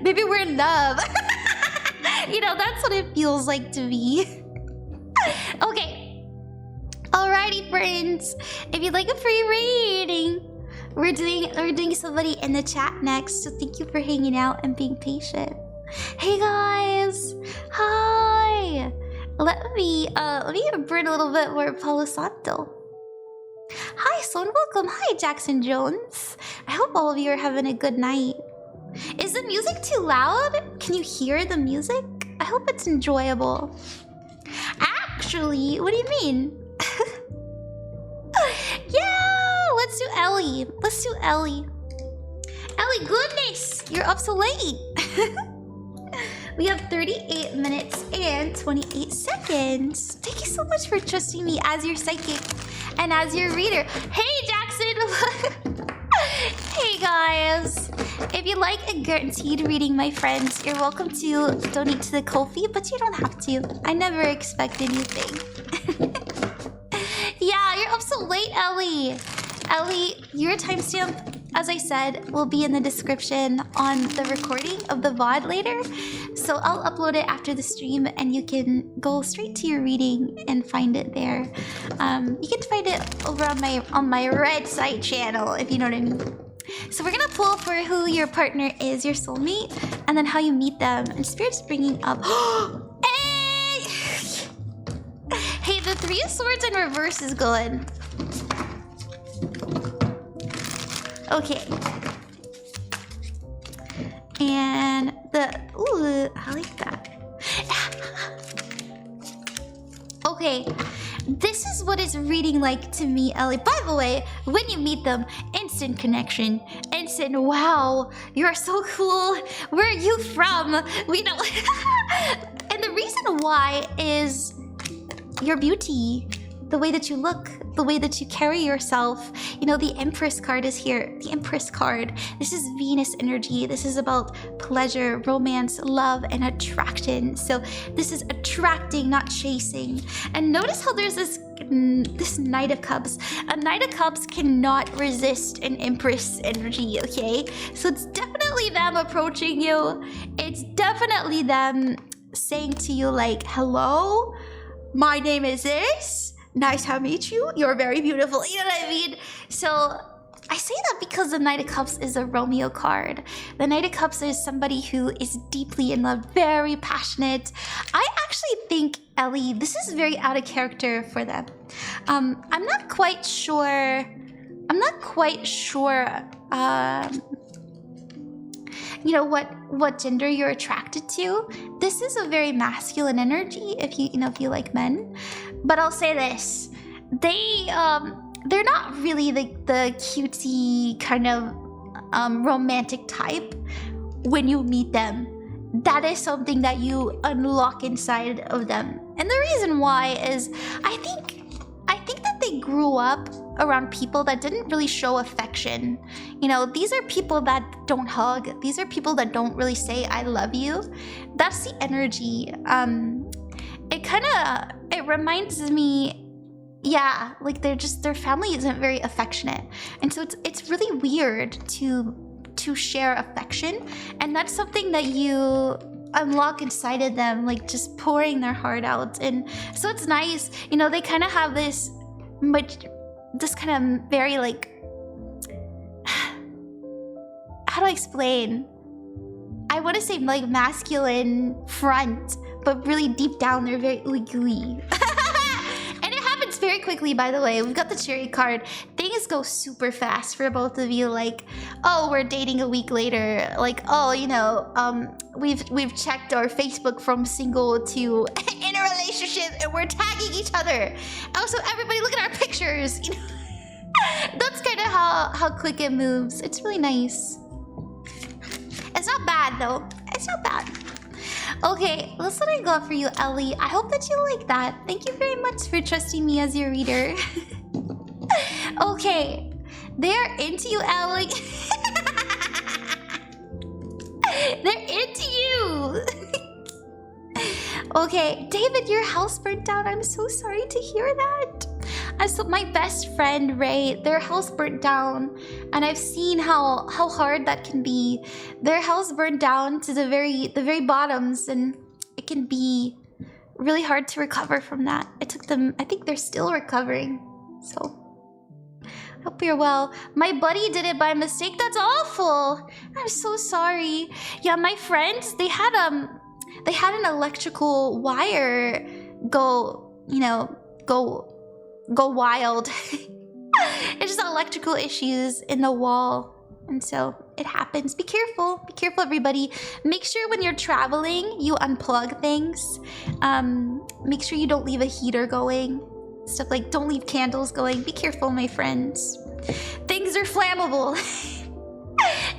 Maybe we're in love. You know, that's what it feels like to me. Okay. Alrighty, friends. If you'd like a free reading, we're doing somebody in the chat next. So thank you for hanging out and being patient. Hey guys, hi. Let me burn a little bit more Palo Santo. Hi, Sloan. Welcome. Hi, Jackson Jones. I hope all of you are having a good night. Is the music too loud? Can you hear the music? I hope it's enjoyable. Actually, what do you mean? Yeah, let's do Ellie. Ellie, goodness, you're up so late. We have 38 minutes and 28 seconds. Thank you so much for trusting me as your psychic and as your reader. Hey, Jackson. Hey, guys. If you like a guaranteed reading, my friends, you're welcome to donate to the Ko-fi, but you don't have to. I never expect anything. Yeah, you're up so late, Ellie. Ellie, your timestamp, as I said, will be in the description on the recording of the VOD later. So I'll upload it after the stream and you can go straight to your reading and find it there. You can find it over on my red site channel, if you know what I mean. So we're gonna pull for who your partner is, your soulmate, and then how you meet them. And Spirit's bringing up... Hey! Hey, the 3 of Swords in reverse is good. Okay. And ooh, I like that. Okay, this is what it's reading like to me, Ellie. By the way, when you meet them, instant connection. Instant, wow, you're so cool. Where are you from? We know. And the reason why is your beauty. The way that you look, the way that you carry yourself. You know, the Empress card is here. The Empress card. This is Venus energy. This is about pleasure, romance, love, and attraction. So this is attracting, not chasing. And notice how there's this Knight of Cups. A Knight of Cups cannot resist an Empress energy, okay? So it's definitely them approaching you. It's definitely them saying to you like, hello, my name is this. Nice to meet you. You're very beautiful. You know what I mean? So I say that because the Knight of Cups is a Romeo card. The Knight of Cups is somebody who is deeply in love, very passionate. I actually think, Ellie, this is very out of character for them. I'm not quite sure. You know what gender you're attracted to. This is a very masculine energy if you like men. But I'll say this, they're not really the cutesy kind of romantic type when you meet them. That is something that you unlock inside of them. And the reason why is I think that they grew up around people that didn't really show affection. You know, these are people that don't hug. These are people that don't really say I love you. That's the energy. It reminds me, yeah, like their family isn't very affectionate. And so it's really weird to share affection. And that's something that you unlock inside of them, like just pouring their heart out. And so it's nice, you know, they kind of have this kind of very like, how do I explain? I want to say like masculine front, but really deep down they're very ooey gooey. And it happens very quickly, by the way. We've got the cherry card. Things go super fast for both of you. Like, oh, we're dating a week later. Like, oh, you know, we've checked our Facebook from single to in a relationship, and we're tagging each other. Also, everybody look at our pictures. You know, that's kind of how quick it moves. It's really nice. It's not bad though. It's not bad. Okay, that's what I got for you, Ellie. I hope that you like that. Thank you very much for trusting me as your reader. Okay, they're into you, Ellie. They're into you. Okay, David, your house burnt down. I'm so sorry to hear that. So my best friend Ray, their house burnt down, and I've seen how hard that can be. Their house burned down to the very bottoms, and it can be really hard to recover from that. It took them, I think they're still recovering. So I hope you're well. My buddy did it by mistake. That's awful. I'm so sorry. Yeah, my friends, they had an electrical wire go wild. It's just electrical issues in the wall, and so it happens. Be careful everybody. Make sure when you're traveling you unplug things. Make sure you don't leave a heater going, stuff like don't leave candles going. Be careful, my friends. Things are flammable.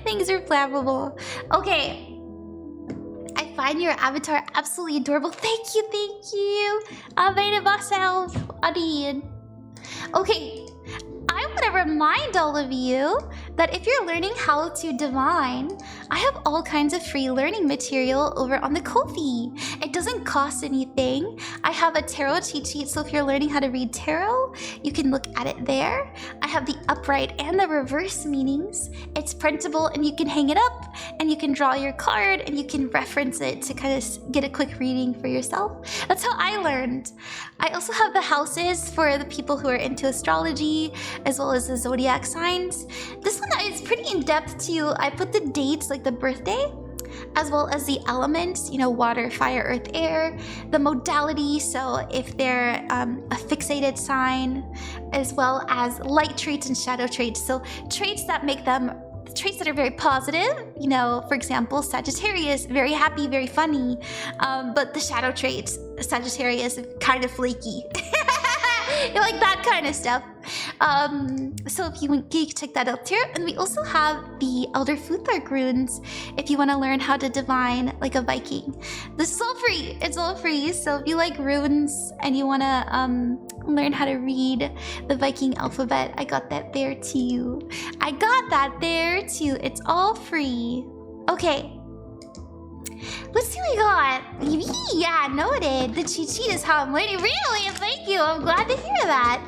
Things are flammable. Okay, I find your avatar absolutely adorable. Thank you. I made it myself. I did. Okay, I want to remind all of you that if you're learning how to divine, I have all kinds of free learning material over on the Ko-fi. It doesn't cost anything. I have a tarot cheat sheet, so if you're learning how to read tarot, you can look at it there. I have the upright and the reverse meanings. It's printable, and you can hang it up, and you can draw your card, and you can reference it to kind of get a quick reading for yourself. That's how I learned. I also have the houses for the people who are into astrology, as well as the zodiac signs. This one is pretty in-depth too. I put the dates, like the birthday, as well as the elements, you know, water, fire, earth, air, the modality, so if they're a fixated sign, as well as light traits and shadow traits, so traits that make them traits that are very positive. You know, for example, Sagittarius, very happy, very funny. But the shadow traits, Sagittarius, kind of flaky. Like that kind of stuff. So if you can check that out too. And we also have the Elder Futhark runes if you want to learn how to divine like a Viking. This is all free. It's all free. So if you like runes and you want to learn how to read the Viking alphabet, I got that there too. I got that there too. It's all free. Okay. Let's see what we got. Yeah, noted. The cheat sheet is how I'm learning. Really? Thank you. I'm glad to hear that.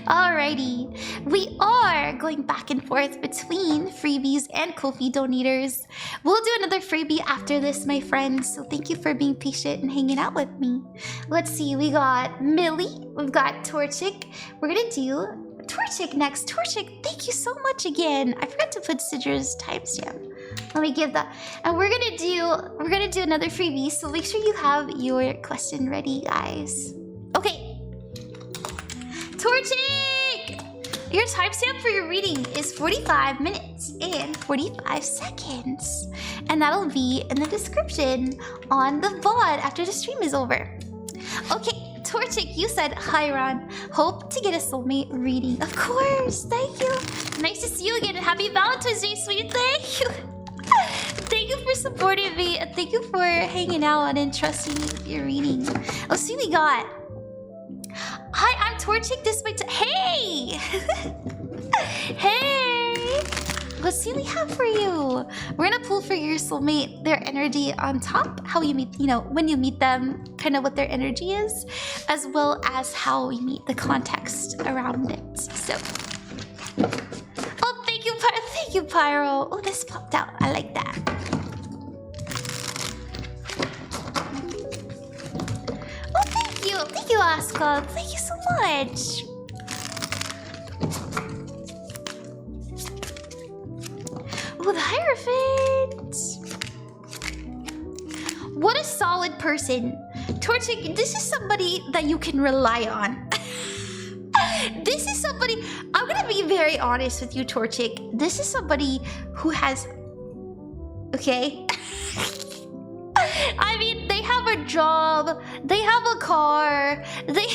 Alrighty. We are going back and forth between freebies and Ko-fi donators. We'll do another freebie after this, my friends. So thank you for being patient and hanging out with me. Let's see. We got Mili. We've got Torchic. We're going to do Torchic next. Torchic, thank you so much again. I forgot to put Sidra's timestamp. Let me give that. And we're gonna do another freebie, so make sure you have your question ready, guys. Okay. Torchic! Your timestamp for your reading is 45 minutes and 45 seconds. And that'll be in the description on the VOD after the stream is over. Okay. Torchic, you said, hi Ron. Hope to get a soulmate reading. Of course, thank you. Nice to see you again. Happy Valentine's Day, sweet. Thank you. Thank you for supporting me. And thank you for hanging out and trusting me with your reading. Let's see what we got. Hi, I'm Torchic. This way. Hey! Hey! Let's see what we have for you. We're gonna pull for your soulmate, their energy on top, how you meet, you know, when you meet them, kind of what their energy is, as well as how we meet the context around it. So, oh, thank you, Pyro. Oh, this popped out. I like that. Oh, thank you, Oscar. Thank you so much. Oh, the Hierophant! What a solid person. Torchic, this is somebody that you can rely on. This is somebody... I'm gonna be very honest with you, Torchic. This is somebody who has... Okay? I mean, they have a job, they have a car, they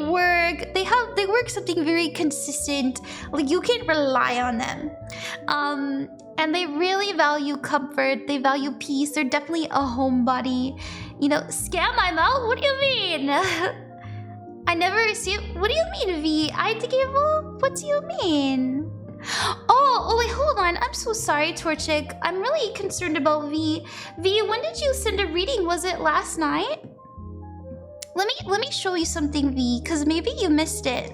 work, they work something very consistent. Like, you can rely on them. And they really value comfort, they value peace. They're definitely a homebody. You know, scam I'm out? What do you mean? I never received... What do you mean, V? I had to give up? What do you mean? Oh, wait, hold on. I'm so sorry, Torchic. I'm really concerned about V. V, when did you send a reading? Was it last night? Let me show you something, V, because maybe you missed it.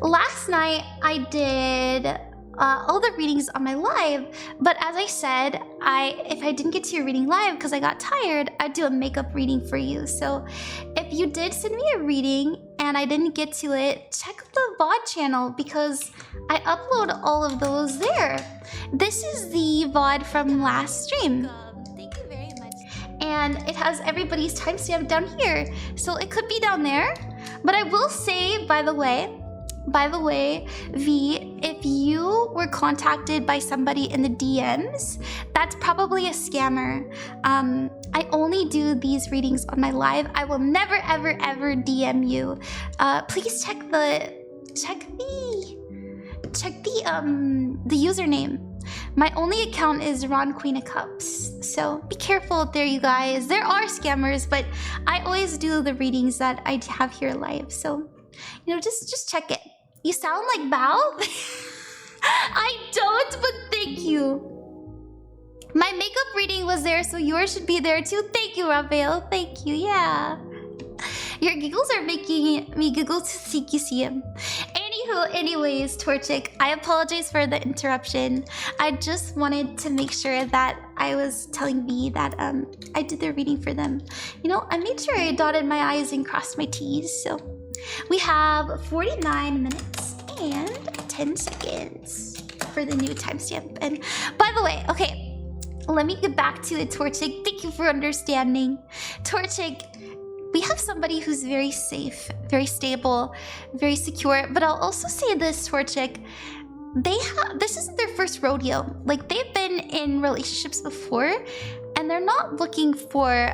Last night, I did all the readings on my live, but as I said, if I didn't get to your reading live because I got tired, I'd do a makeup reading for you. So if you did send me a reading and I didn't get to it, check the VOD channel because I upload all of those there. This is the VOD from last stream. Thank you very much. And it has everybody's timestamp down here. So it could be down there. But I will say, by the way, V, if you were contacted by somebody in the DMs, that's probably a scammer. I only do these readings on my live. I will never, ever, ever DM you. Please check the username. My only account is Ron Queen of Cups. So be careful out there, you guys. There are scammers, but I always do the readings that I have here live. So, you know, just check it. You sound like Bao? I don't, but thank you. My makeup reading was there, so yours should be there too. Thank you, Raffle. Thank you, yeah. Your giggles are making me giggle to seek you see him. Anyways, Torchic, I apologize for the interruption. I just wanted to make sure that I was telling V that I did the reading for them. You know, I made sure I dotted my I's and crossed my T's, so... We have 49 minutes and 10 seconds for the new timestamp. And by the way, okay, let me get back to it, Torchic. Thank you for understanding. Torchic, we have somebody who's very safe, very stable, very secure. But I'll also say this, Torchic. this isn't their first rodeo. Like, they've been in relationships before, and they're not looking for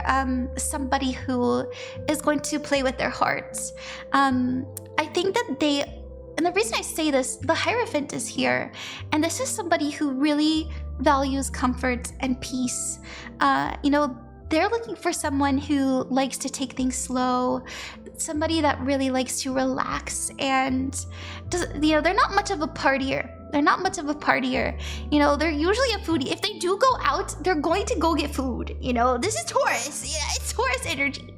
somebody who is going to play with their hearts. I think that and the reason I say this, the Hierophant is here, and this is somebody who really values comfort and peace. You know, they're looking for someone who likes to take things slow, somebody that really likes to relax, and you know, they're not much of a partier. You know, they're usually a foodie. If they do go out, they're going to go get food. You know, this is Taurus. Yeah, it's Taurus energy.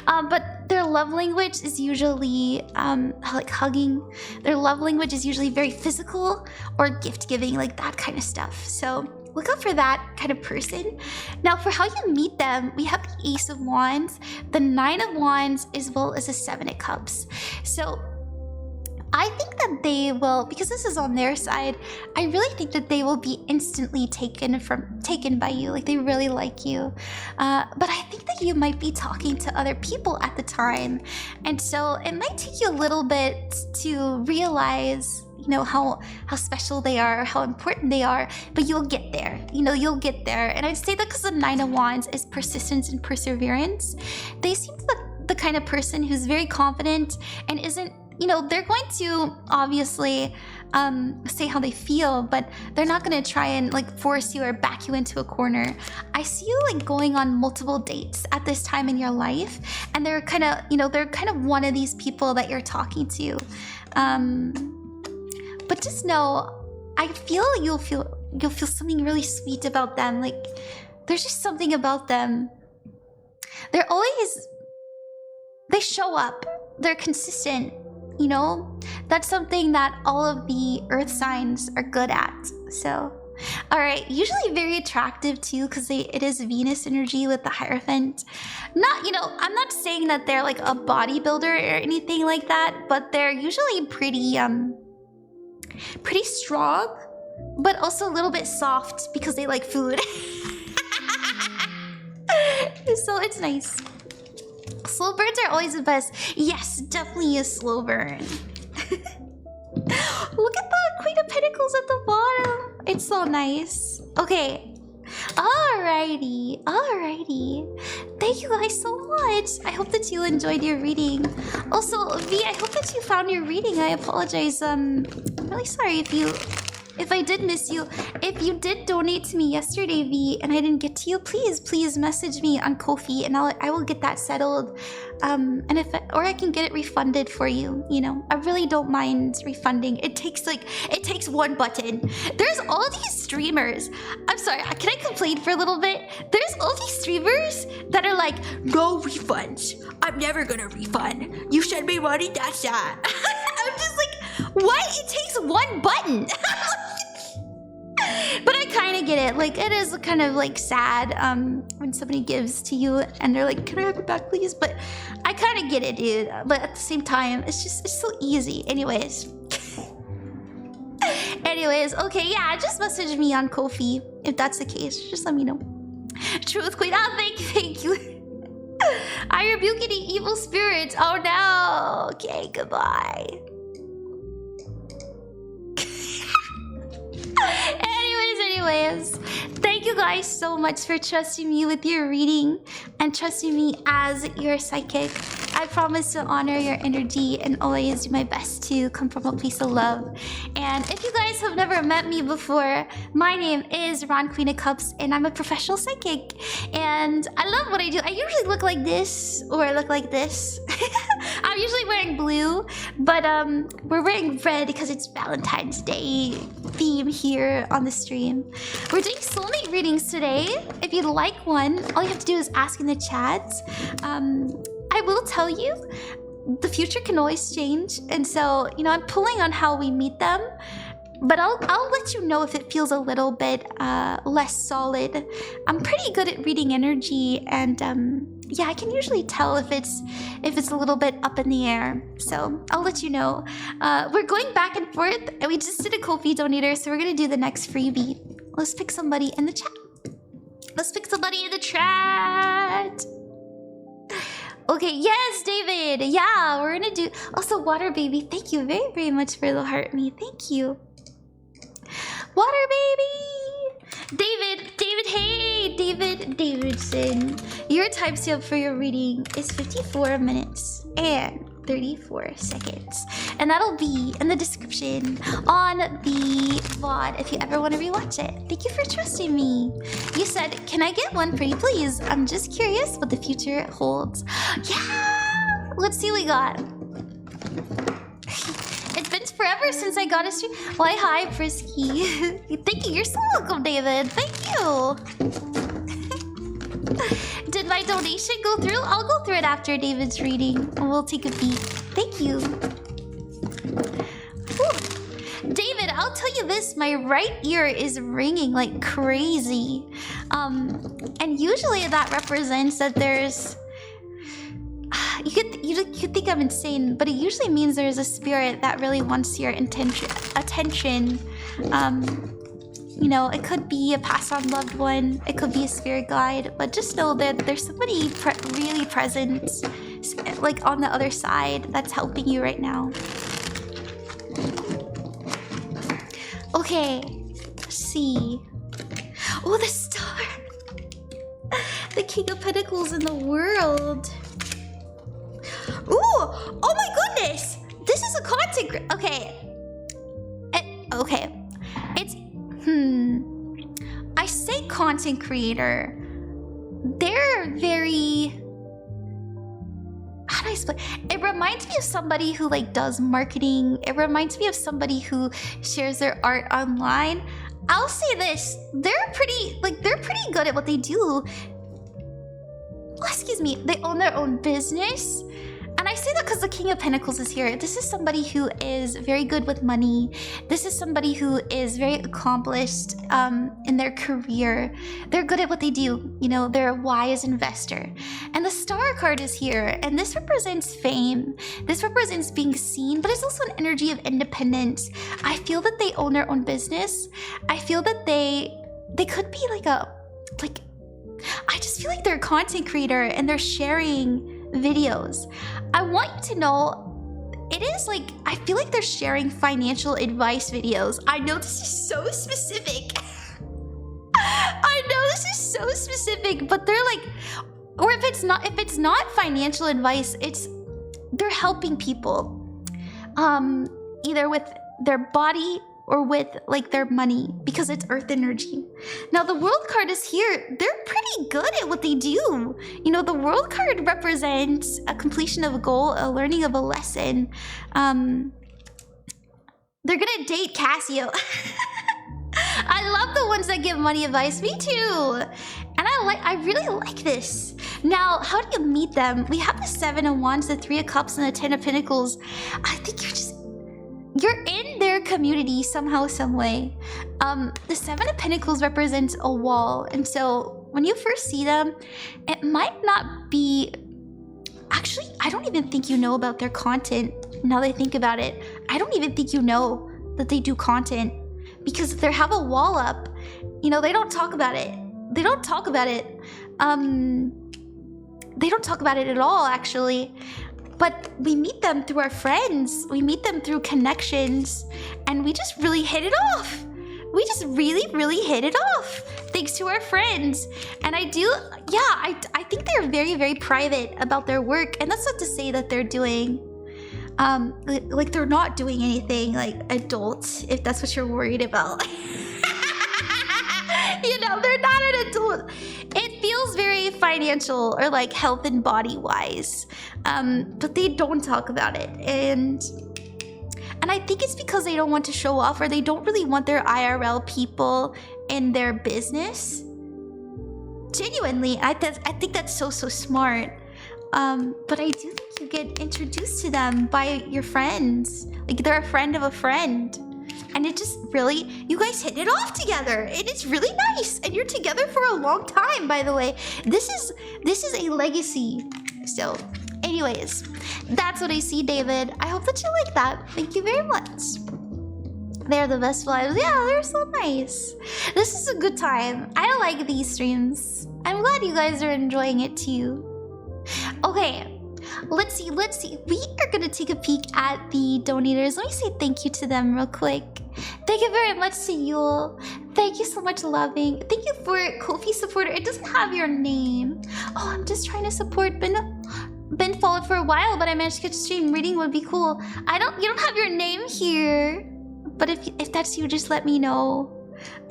But their love language is usually like hugging. Their love language is usually very physical or gift giving, like that kind of stuff. So look out for that kind of person. Now, for how you meet them, we have the Ace of Wands, the Nine of Wands, as well as the Seven of Cups. So I think that they will, because this is on their side, I really think that they will be instantly taken by you. Like, they really like you. But I think that you might be talking to other people at the time. And so it might take you a little bit to realize, you know, how special they are, how important they are, but you'll get there. You know, you'll get there. And I'd say that because the Nine of Wands is persistence and perseverance. They seem the kind of person who's very confident and isn't, you know, they're going to obviously say how they feel, but they're not going to try and like force you or back you into a corner. I see you like going on multiple dates at this time in your life, and they're kind of, you know, they're kind of one of these people that you're talking to. But just know, I feel you'll feel something really sweet about them. Like, there's just something about them. They show up. They're consistent. You know, that's something that all of the earth signs are good at. So, all right, usually very attractive too, because it is Venus energy with the Hierophant. Not, you know, I'm not saying that they're like a bodybuilder or anything like that, but they're usually pretty strong, but also a little bit soft because they like food. So it's nice. Slow burns are always the best. Yes, definitely a slow burn. Look at the Queen of Pentacles at the bottom. It's so nice. Okay. Alrighty. Thank you guys so much. I hope that you enjoyed your reading. Also, V, I hope that you found your reading. I apologize. I'm really sorry if I did miss you. If you did donate to me yesterday, V, and I didn't get to you, please message me on Ko-fi, and I will get that settled. Or I can get it refunded for you. You know, I really don't mind refunding. It takes one button. There's all these streamers. I'm sorry, can I complain for a little bit? There's all these streamers that are like, no refunds. I'm never gonna refund. You send me money, that's that. I'm just like, what? It takes one button. But I kind of get it. Like, it is kind of like sad when somebody gives to you and they're like, can I have it back, please? But I kind of get it, dude. But at the same time, it's so easy. Anyways, okay, yeah, just message me on Ko-fi if that's the case. Just let me know. Truth Queen, thank you. I rebuke any evil spirits. Oh no. Okay, goodbye. Anyways, thank you guys so much for trusting me with your reading and trusting me as your psychic. I promise to honor your energy and always do my best to come from a place of love. And if you guys have never met me before, my name is Ron, Queen of Cups, and I'm a professional psychic. And I love what I do. I usually look like this, or I look like this. I'm usually wearing blue, but we're wearing red because it's Valentine's Day theme here on the stream. We're doing soulmate readings today. If you'd like one, all you have to do is ask in the chat. I will tell you, the future can always change, and so, you know, I'm pulling on how we meet them, but I'll let you know if it feels a little bit less solid. I'm pretty good at reading energy, and yeah, I can usually tell if it's a little bit up in the air. So I'll let you know. We're going back and forth, and we just did a Ko-fi donator, so we're gonna do the next freebie. Let's pick somebody in the chat. Okay, yes, David. Yeah, we're gonna do also water baby. Thank you very, very much for the heart me. Thank you. Water baby! Hey, Davidson. Your timestamp for your reading is 54 minutes and 34 seconds. And that'll be in the description on the VOD if you ever want to rewatch it. Thank you for trusting me. You said, can I get one pretty please? I'm just curious what the future holds. Yeah! Let's see what we got. It's been forever since I got a stream. Why, hi, Frisky. Thank you. You're so welcome, David. Thank you. Did my donation go through? I'll go through it after David's reading. And we'll take a peek. Thank you. Whew. David, I'll tell you this. My right ear is ringing like crazy. And usually that represents that there's... You could think I'm insane, but it usually means there's a spirit that really wants your attention. You know, it could be a passed on loved one, it could be a spirit guide, but just know that there's somebody really present, like on the other side, that's helping you right now. Okay, let's see. Oh, the star! The King of Pentacles in the world. Ooh! Oh my goodness! This is a content... Okay. Okay. It's... I say content creator. They're very... How do I explain? It reminds me of somebody who like does marketing. It reminds me of somebody who shares their art online. I'll say this. They're pretty good at what they do. Oh, excuse me. They own their own business. And I say that because the King of Pentacles is here. This is somebody who is very good with money. This is somebody who is very accomplished in their career. They're good at what they do. You know, they're a wise investor. And the Star card is here. And this represents fame. This represents being seen, but it's also an energy of independence. I feel that they own their own business. I feel that they could be I just feel like they're a content creator and they're sharing videos. I want you to know, it is like, I feel like they're sharing financial advice videos. I know this is so specific. I know this is so specific, but they're like, or if it's not financial advice, they're helping people, either with their body or with like their money, because it's earth energy. Now the world card is here. They're pretty good at what they do. You know, the world card represents a completion of a goal, a learning of a lesson. They're gonna date Casio. I love the ones that give money advice. Me too. And I really like this. Now, how do you meet them? We have the 7 of Wands, the 3 of Cups, and the 10 of Pentacles. I think you're in their community somehow, some way. The 7 of Pentacles represents a wall. And so when you first see them, it might not be... Actually, I don't even think you know about their content now that I think about it. I don't even think you know that they do content because they have a wall up. You know, they don't talk about it. They don't talk about it. They don't talk about it at all, actually. But we meet them through our friends. We meet them through connections. And we just really hit it off. We just really, really hit it off. Thanks to our friends. And I think they're very, very private about their work. And that's not to say that they're doing, like they're not doing anything like adult, if that's what you're worried about. You know, they're not an adult. It feels very financial or like health and body wise, but they don't talk about it. And I think it's because they don't want to show off, or they don't really want their IRL people in their business. Genuinely, I think that's so smart. But I do think you get introduced to them by your friends. Like they're a friend of a friend. And it just really, you guys hit it off together. And it's really nice. And you're together for a long time, by the way. This is a legacy. So, anyways, that's what I see, David. I hope that you like that. Thank you very much. They're the best vibes. Yeah, they're so nice. This is a good time. I like these streams. I'm glad you guys are enjoying it too. Okay, Let's see. We are gonna take a peek at the donators. Let me say thank you to them real quick. Thank you very much to you. Thank you so much, Loving. Thank you for Ko-fi supporter. It doesn't have your name. Oh, I'm just trying to support. Been followed for a while, but I managed to catch a stream. Reading would be cool. You don't have your name here. But if that's you, just let me know.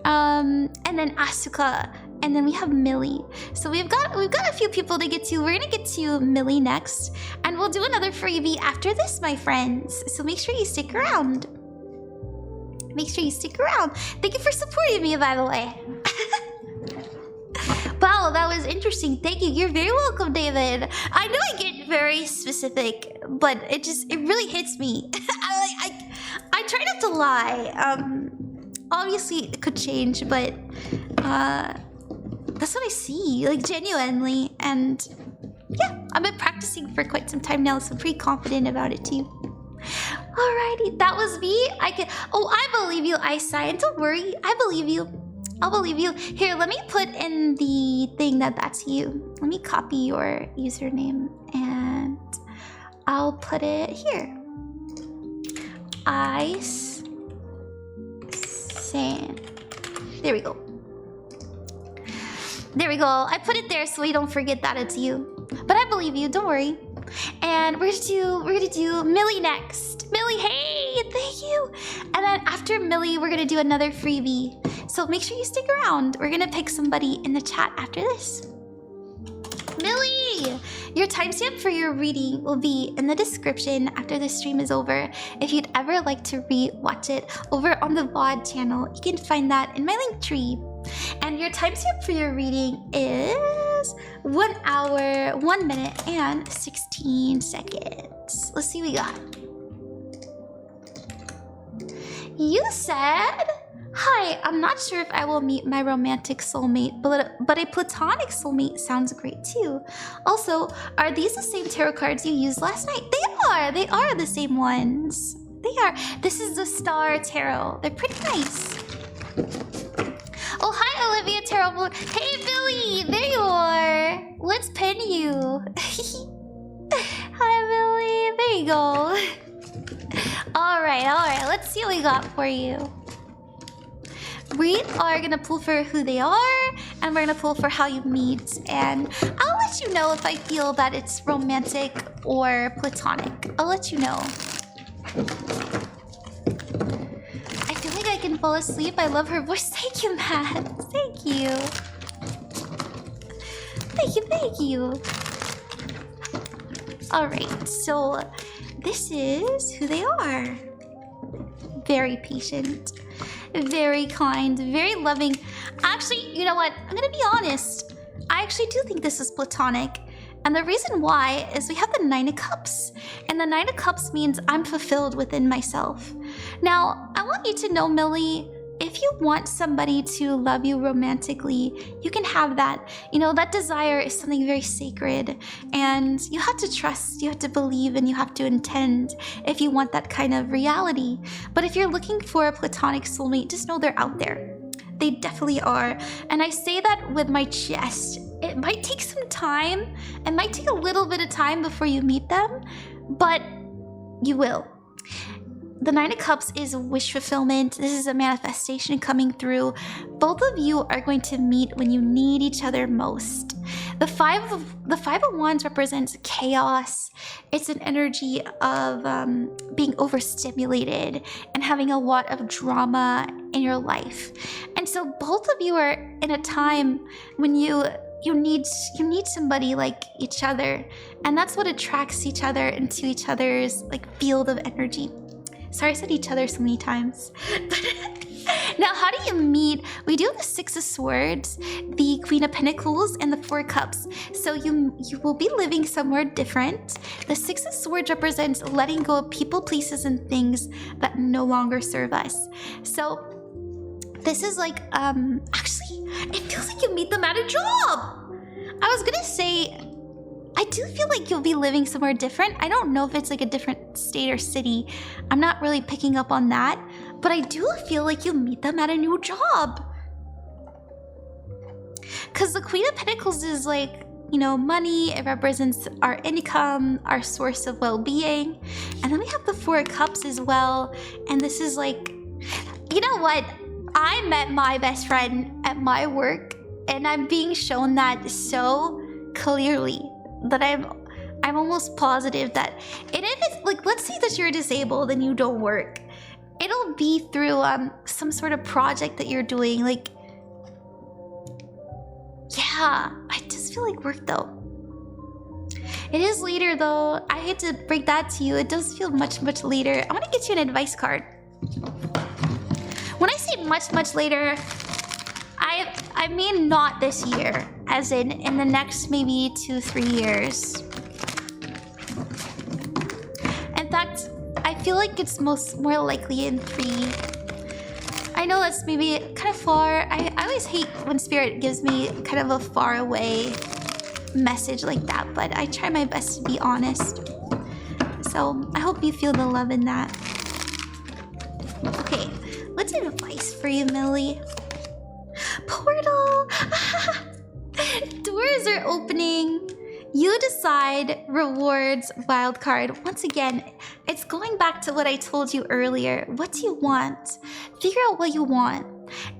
And then Asuka. And then we have Mili. So we've got a few people to get to. We're gonna get to Mili next. And we'll do another freebie after this, my friends. So make sure you stick around. Make sure you stick around. Thank you for supporting me, by the way. Wow, that was interesting. Thank you. You're very welcome, David. I know I get very specific, but it really hits me. I try not to lie. Obviously it could change, but that's what I see, like genuinely. And yeah, I've been practicing for quite some time now, so I'm pretty confident about it too. Alrighty, that was me. I believe you, Eyesight. Don't worry, I believe you. I'll believe you. Here, let me put in the thing that's you. Let me copy your username and I'll put it here. Ice Sand. There we go. There we go. I put it there so we don't forget that it's you. But I believe you, don't worry. And we're gonna do Mili next. Mili, hey, thank you. And then after Mili, we're gonna do another freebie. So make sure you stick around. We're gonna pick somebody in the chat after this. Mili, your timestamp for your reading will be in the description after the stream is over. If you'd ever like to watch it over on the VOD channel, you can find that in my link tree. And your timestamp for your reading is 1 hour, 1 minute, and 16 seconds. Let's see what we got. You said, hi, I'm not sure if I will meet my romantic soulmate, but a platonic soulmate sounds great too. Also, are these the same tarot cards you used last night? They are the same ones. They are. This is the Star Tarot. They're pretty nice. Oh, hi, Olivia Tarot. Hey, Billy, there you are. Let's pin you. Hi, Billy. There you go. All right. Let's see what we got for you. We are gonna pull for who they are, and we're gonna pull for how you meet, and I'll let you know if I feel that it's romantic or platonic. I'll let you know. I feel like I can fall asleep. I love her voice. Thank you, Matt. Thank you. Thank you. All right, so this is who they are. Very patient. Very kind, very loving. Actually, you know what? I'm gonna be honest. I actually do think this is platonic. And the reason why is we have the 9 of Cups. And the 9 of Cups means I'm fulfilled within myself. Now, I want you to know, Mili, if you want somebody to love you romantically, you can have that. You know, that desire is something very sacred. And you have to trust, you have to believe, and you have to intend if you want that kind of reality. But if you're looking for a platonic soulmate, just know they're out there. They definitely are. And I say that with my chest. It might take some time. It might take a little bit of time before you meet them, but you will. The 9 of Cups is wish fulfillment. This is a manifestation coming through. Both of you are going to meet when you need each other most. The 5 of Wands represents chaos. It's an energy of being overstimulated and having a lot of drama in your life. And so both of you are in a time when you need somebody like each other, and that's what attracts each other into each other's like field of energy. Sorry, I said each other so many times. Now, how do you meet? We do the 6 of Swords, the Queen of Pentacles, and the 4 of Cups. So you will be living somewhere different. The 6 of Swords represents letting go of people, places, and things that no longer serve us. So this is like, actually, it feels like you meet them at a job. I was gonna say, I do feel like you'll be living somewhere different. I don't know if it's like a different state or city. I'm not really picking up on that. But I do feel like you'll meet them at a new job. Because the Queen of Pentacles is like you know, money. It represents our income, our source of well-being. And then we have the Four of Cups as well. And this is like, you know what? I met my best friend at my work, and I'm being shown that so clearly that I'm almost positive that it is, like, let's say that you're disabled and you don't work. It'll be through some sort of project that you're doing. Like, yeah, I just feel like work though. It is later though. I hate to break that to you. It does feel much, much later. I want to get you an advice card. When I say much, much later, I mean not this year, as in the next maybe 2-3 years. In fact, I feel like it's more likely in 3. I know that's maybe kind of far. I always hate when Spirit gives me kind of a far away message like that, but I try my best to be honest. So I hope you feel the love in that. Okay, what's advice for you, Mili? Portal! Doors are opening. You decide, rewards, wildcard. Once again, it's going back to what I told you earlier. What do you want? Figure out what you want.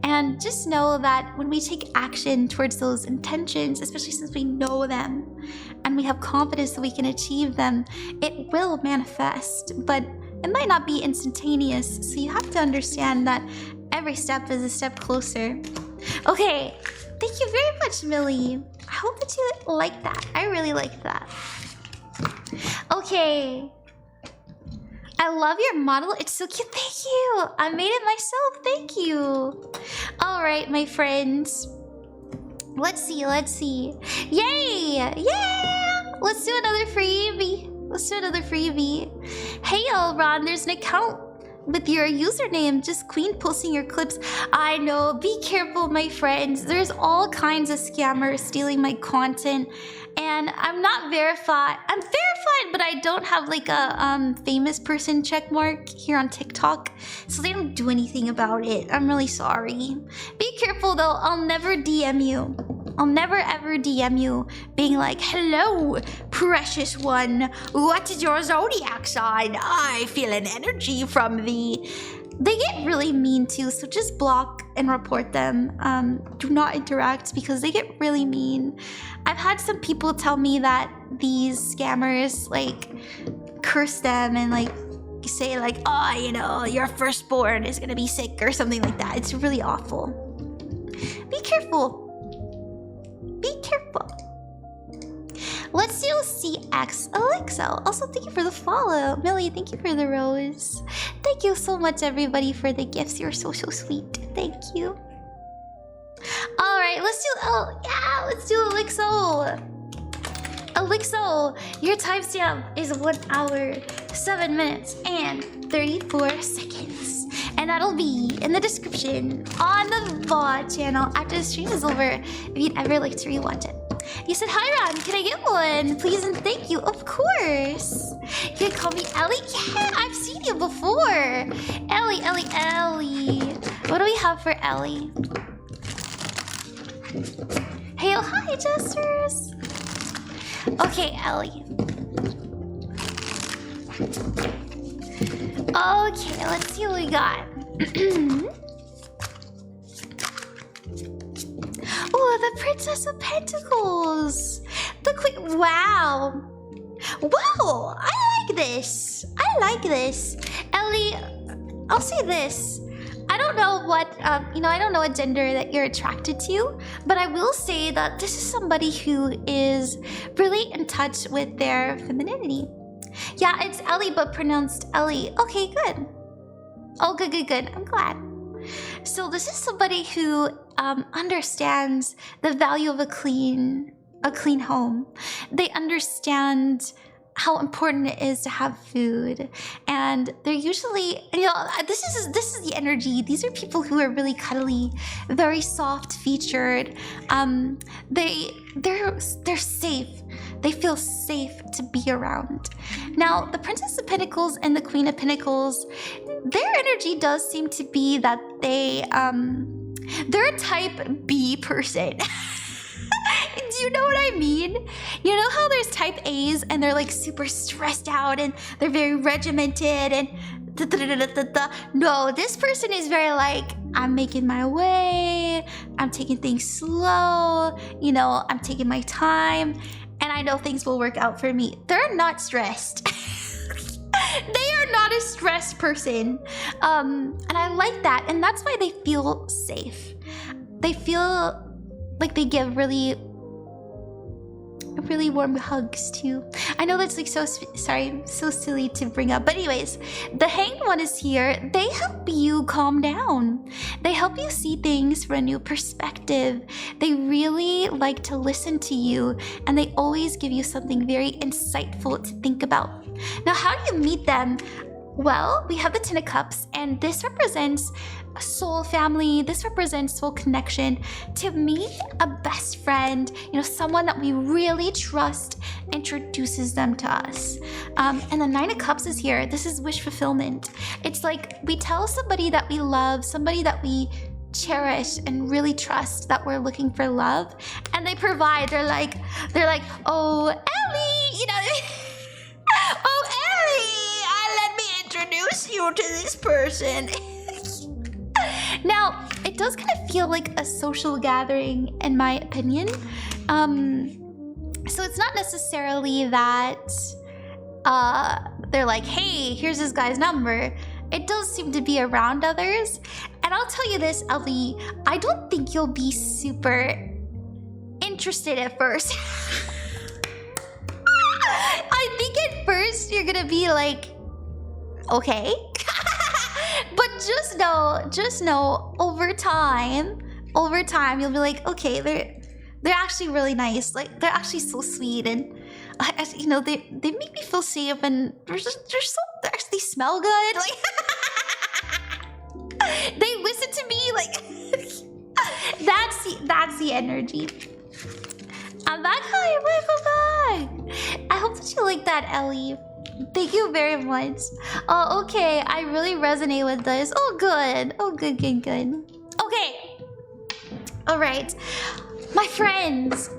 And just know that when we take action towards those intentions, especially since we know them and we have confidence that we can achieve them, it will manifest. But it might not be instantaneous, so you have to understand that every step is a step closer. Okay, thank you very much, Mili. I hope that you like that. I really like that. Okay. I love your model. It's so cute. Thank you. I made it myself. Thank you. All right, my friends. Let's see. Let's see. Yay! Yeah! Let's do another freebie. Let's do another freebie. Hey, Elron, there's an account with your username, just Queen posting your clips. I know, be careful, my friends. There's all kinds of scammers stealing my content, and I'm not verified. I'm verified, but I don't have like a famous person check mark here on TikTok, so they don't do anything about it. I'm really sorry. Be careful though. I'll never DM you. I'll never ever DM you being like, hello, precious one. What is your zodiac sign? I feel an energy from thee. They get really mean too, so just block and report them. Do not interact because they get really mean. I've had some people tell me that these scammers like curse them and like say like, oh, you know, your firstborn is gonna be sick or something like that. It's really awful. Be careful. Be careful. Let's do cxElixo. Also, thank you for the follow. Mili, thank you for the rose. Thank you so much, everybody, for the gifts. You're so, so sweet. Thank you. All right, let's do Elixo. Elixo, your timestamp is 1 hour, 7 minutes, and 34 seconds. And that'll be in the description on the VOD channel after the stream is over if you'd ever like to rewatch it. You said, hi, Ron, can I get one? Please and thank you. Of course. You can call me Ellie. Yeah, I've seen you before. Ellie, Ellie, Ellie. What do we have for Ellie? Hey, oh, hi, Jesters. Okay, Ellie. Okay, let's see what we got. Oh, the Princess of Pentacles. The Queen. Wow. Wow, I like this. I like this. Ellie, I'll say this. I don't know what, I don't know what gender that you're attracted to, but I will say that this is somebody who is really in touch with their femininity. Yeah, it's Ellie, but pronounced Ellie. Okay, good. Oh, good, good, good. I'm glad. So this is somebody who understands the value of a clean home. They understand how important it is to have food, and they're usually, this is the energy. These are people who are really cuddly, very soft featured. They're safe. They feel safe to be around. Now, the Princess of Pentacles and the Queen of Pentacles, their energy does seem to be that they're a type B person. Do you know what I mean? You know how there's type A's and they're like super stressed out and they're very regimented and no, this person is very like, I'm making my way, I'm taking things slow, you know, I'm taking my time, and I know things will work out for me. They're not stressed. They are not a stressed person. And I like that, and that's why they feel safe. They feel like they give really warm hugs too. I know that's like so silly to bring up, but anyways, the Hanged One is here. They help you calm down. They help you see things from a new perspective. They really like to listen to you, and they always give you something very insightful to think about. Now, how do you meet them? Well, we have the Ten of Cups, and this represents a soul family. This represents soul connection. To meet a best friend, you know, someone that we really trust, introduces them to us. And the Nine of Cups is here. This is wish fulfillment. It's like we tell somebody that we love, somebody that we cherish and really trust, that we're looking for love, and they provide. They're like, oh, Ellie, you know, oh, Ellie, let me introduce you to this person. Now, it does kind of feel like a social gathering, in my opinion. So it's not necessarily that they're like, hey, here's this guy's number. It does seem to be around others. And I'll tell you this, Ellie, I don't think you'll be super interested at first. I think at first you're gonna be like, okay. But just know, over time, you'll be like, okay, they're actually really nice. Like, they're actually so sweet, and you know, they make me feel safe, and they actually smell good. Like, they listen to me. Like, that's the energy. I'm back. Hi, welcome back. I hope that you like that, Ellie. Thank you very much. Oh, okay. I really resonate with this. Oh, good. Oh, good. Okay. All right. My friends.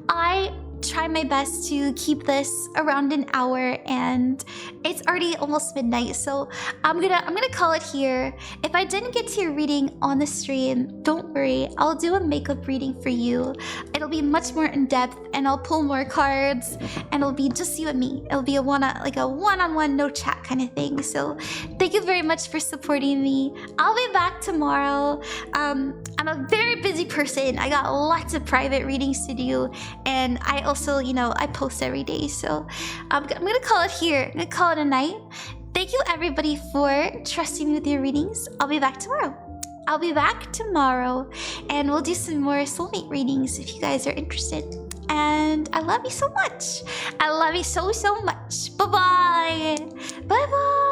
I try my best to keep this around an hour, and it's already almost midnight, so I'm gonna call it here. If I didn't get to your reading on the stream, don't worry, I'll do a makeup reading for you. It'll be much more in depth, and I'll pull more cards, and it'll be just you and me. It'll be a one-on-one, no chat kind of thing. So thank you very much for supporting me. I'll be back tomorrow. I'm a very busy person. I got lots of private readings to do, and I also, you know, I post every day. So I'm gonna call it here. I'm gonna call it a night. Thank you everybody for trusting me with your readings. I'll be back tomorrow. And we'll do some more soulmate readings if you guys are interested. And I love you so much. I love you so much. Bye-bye. Bye-bye.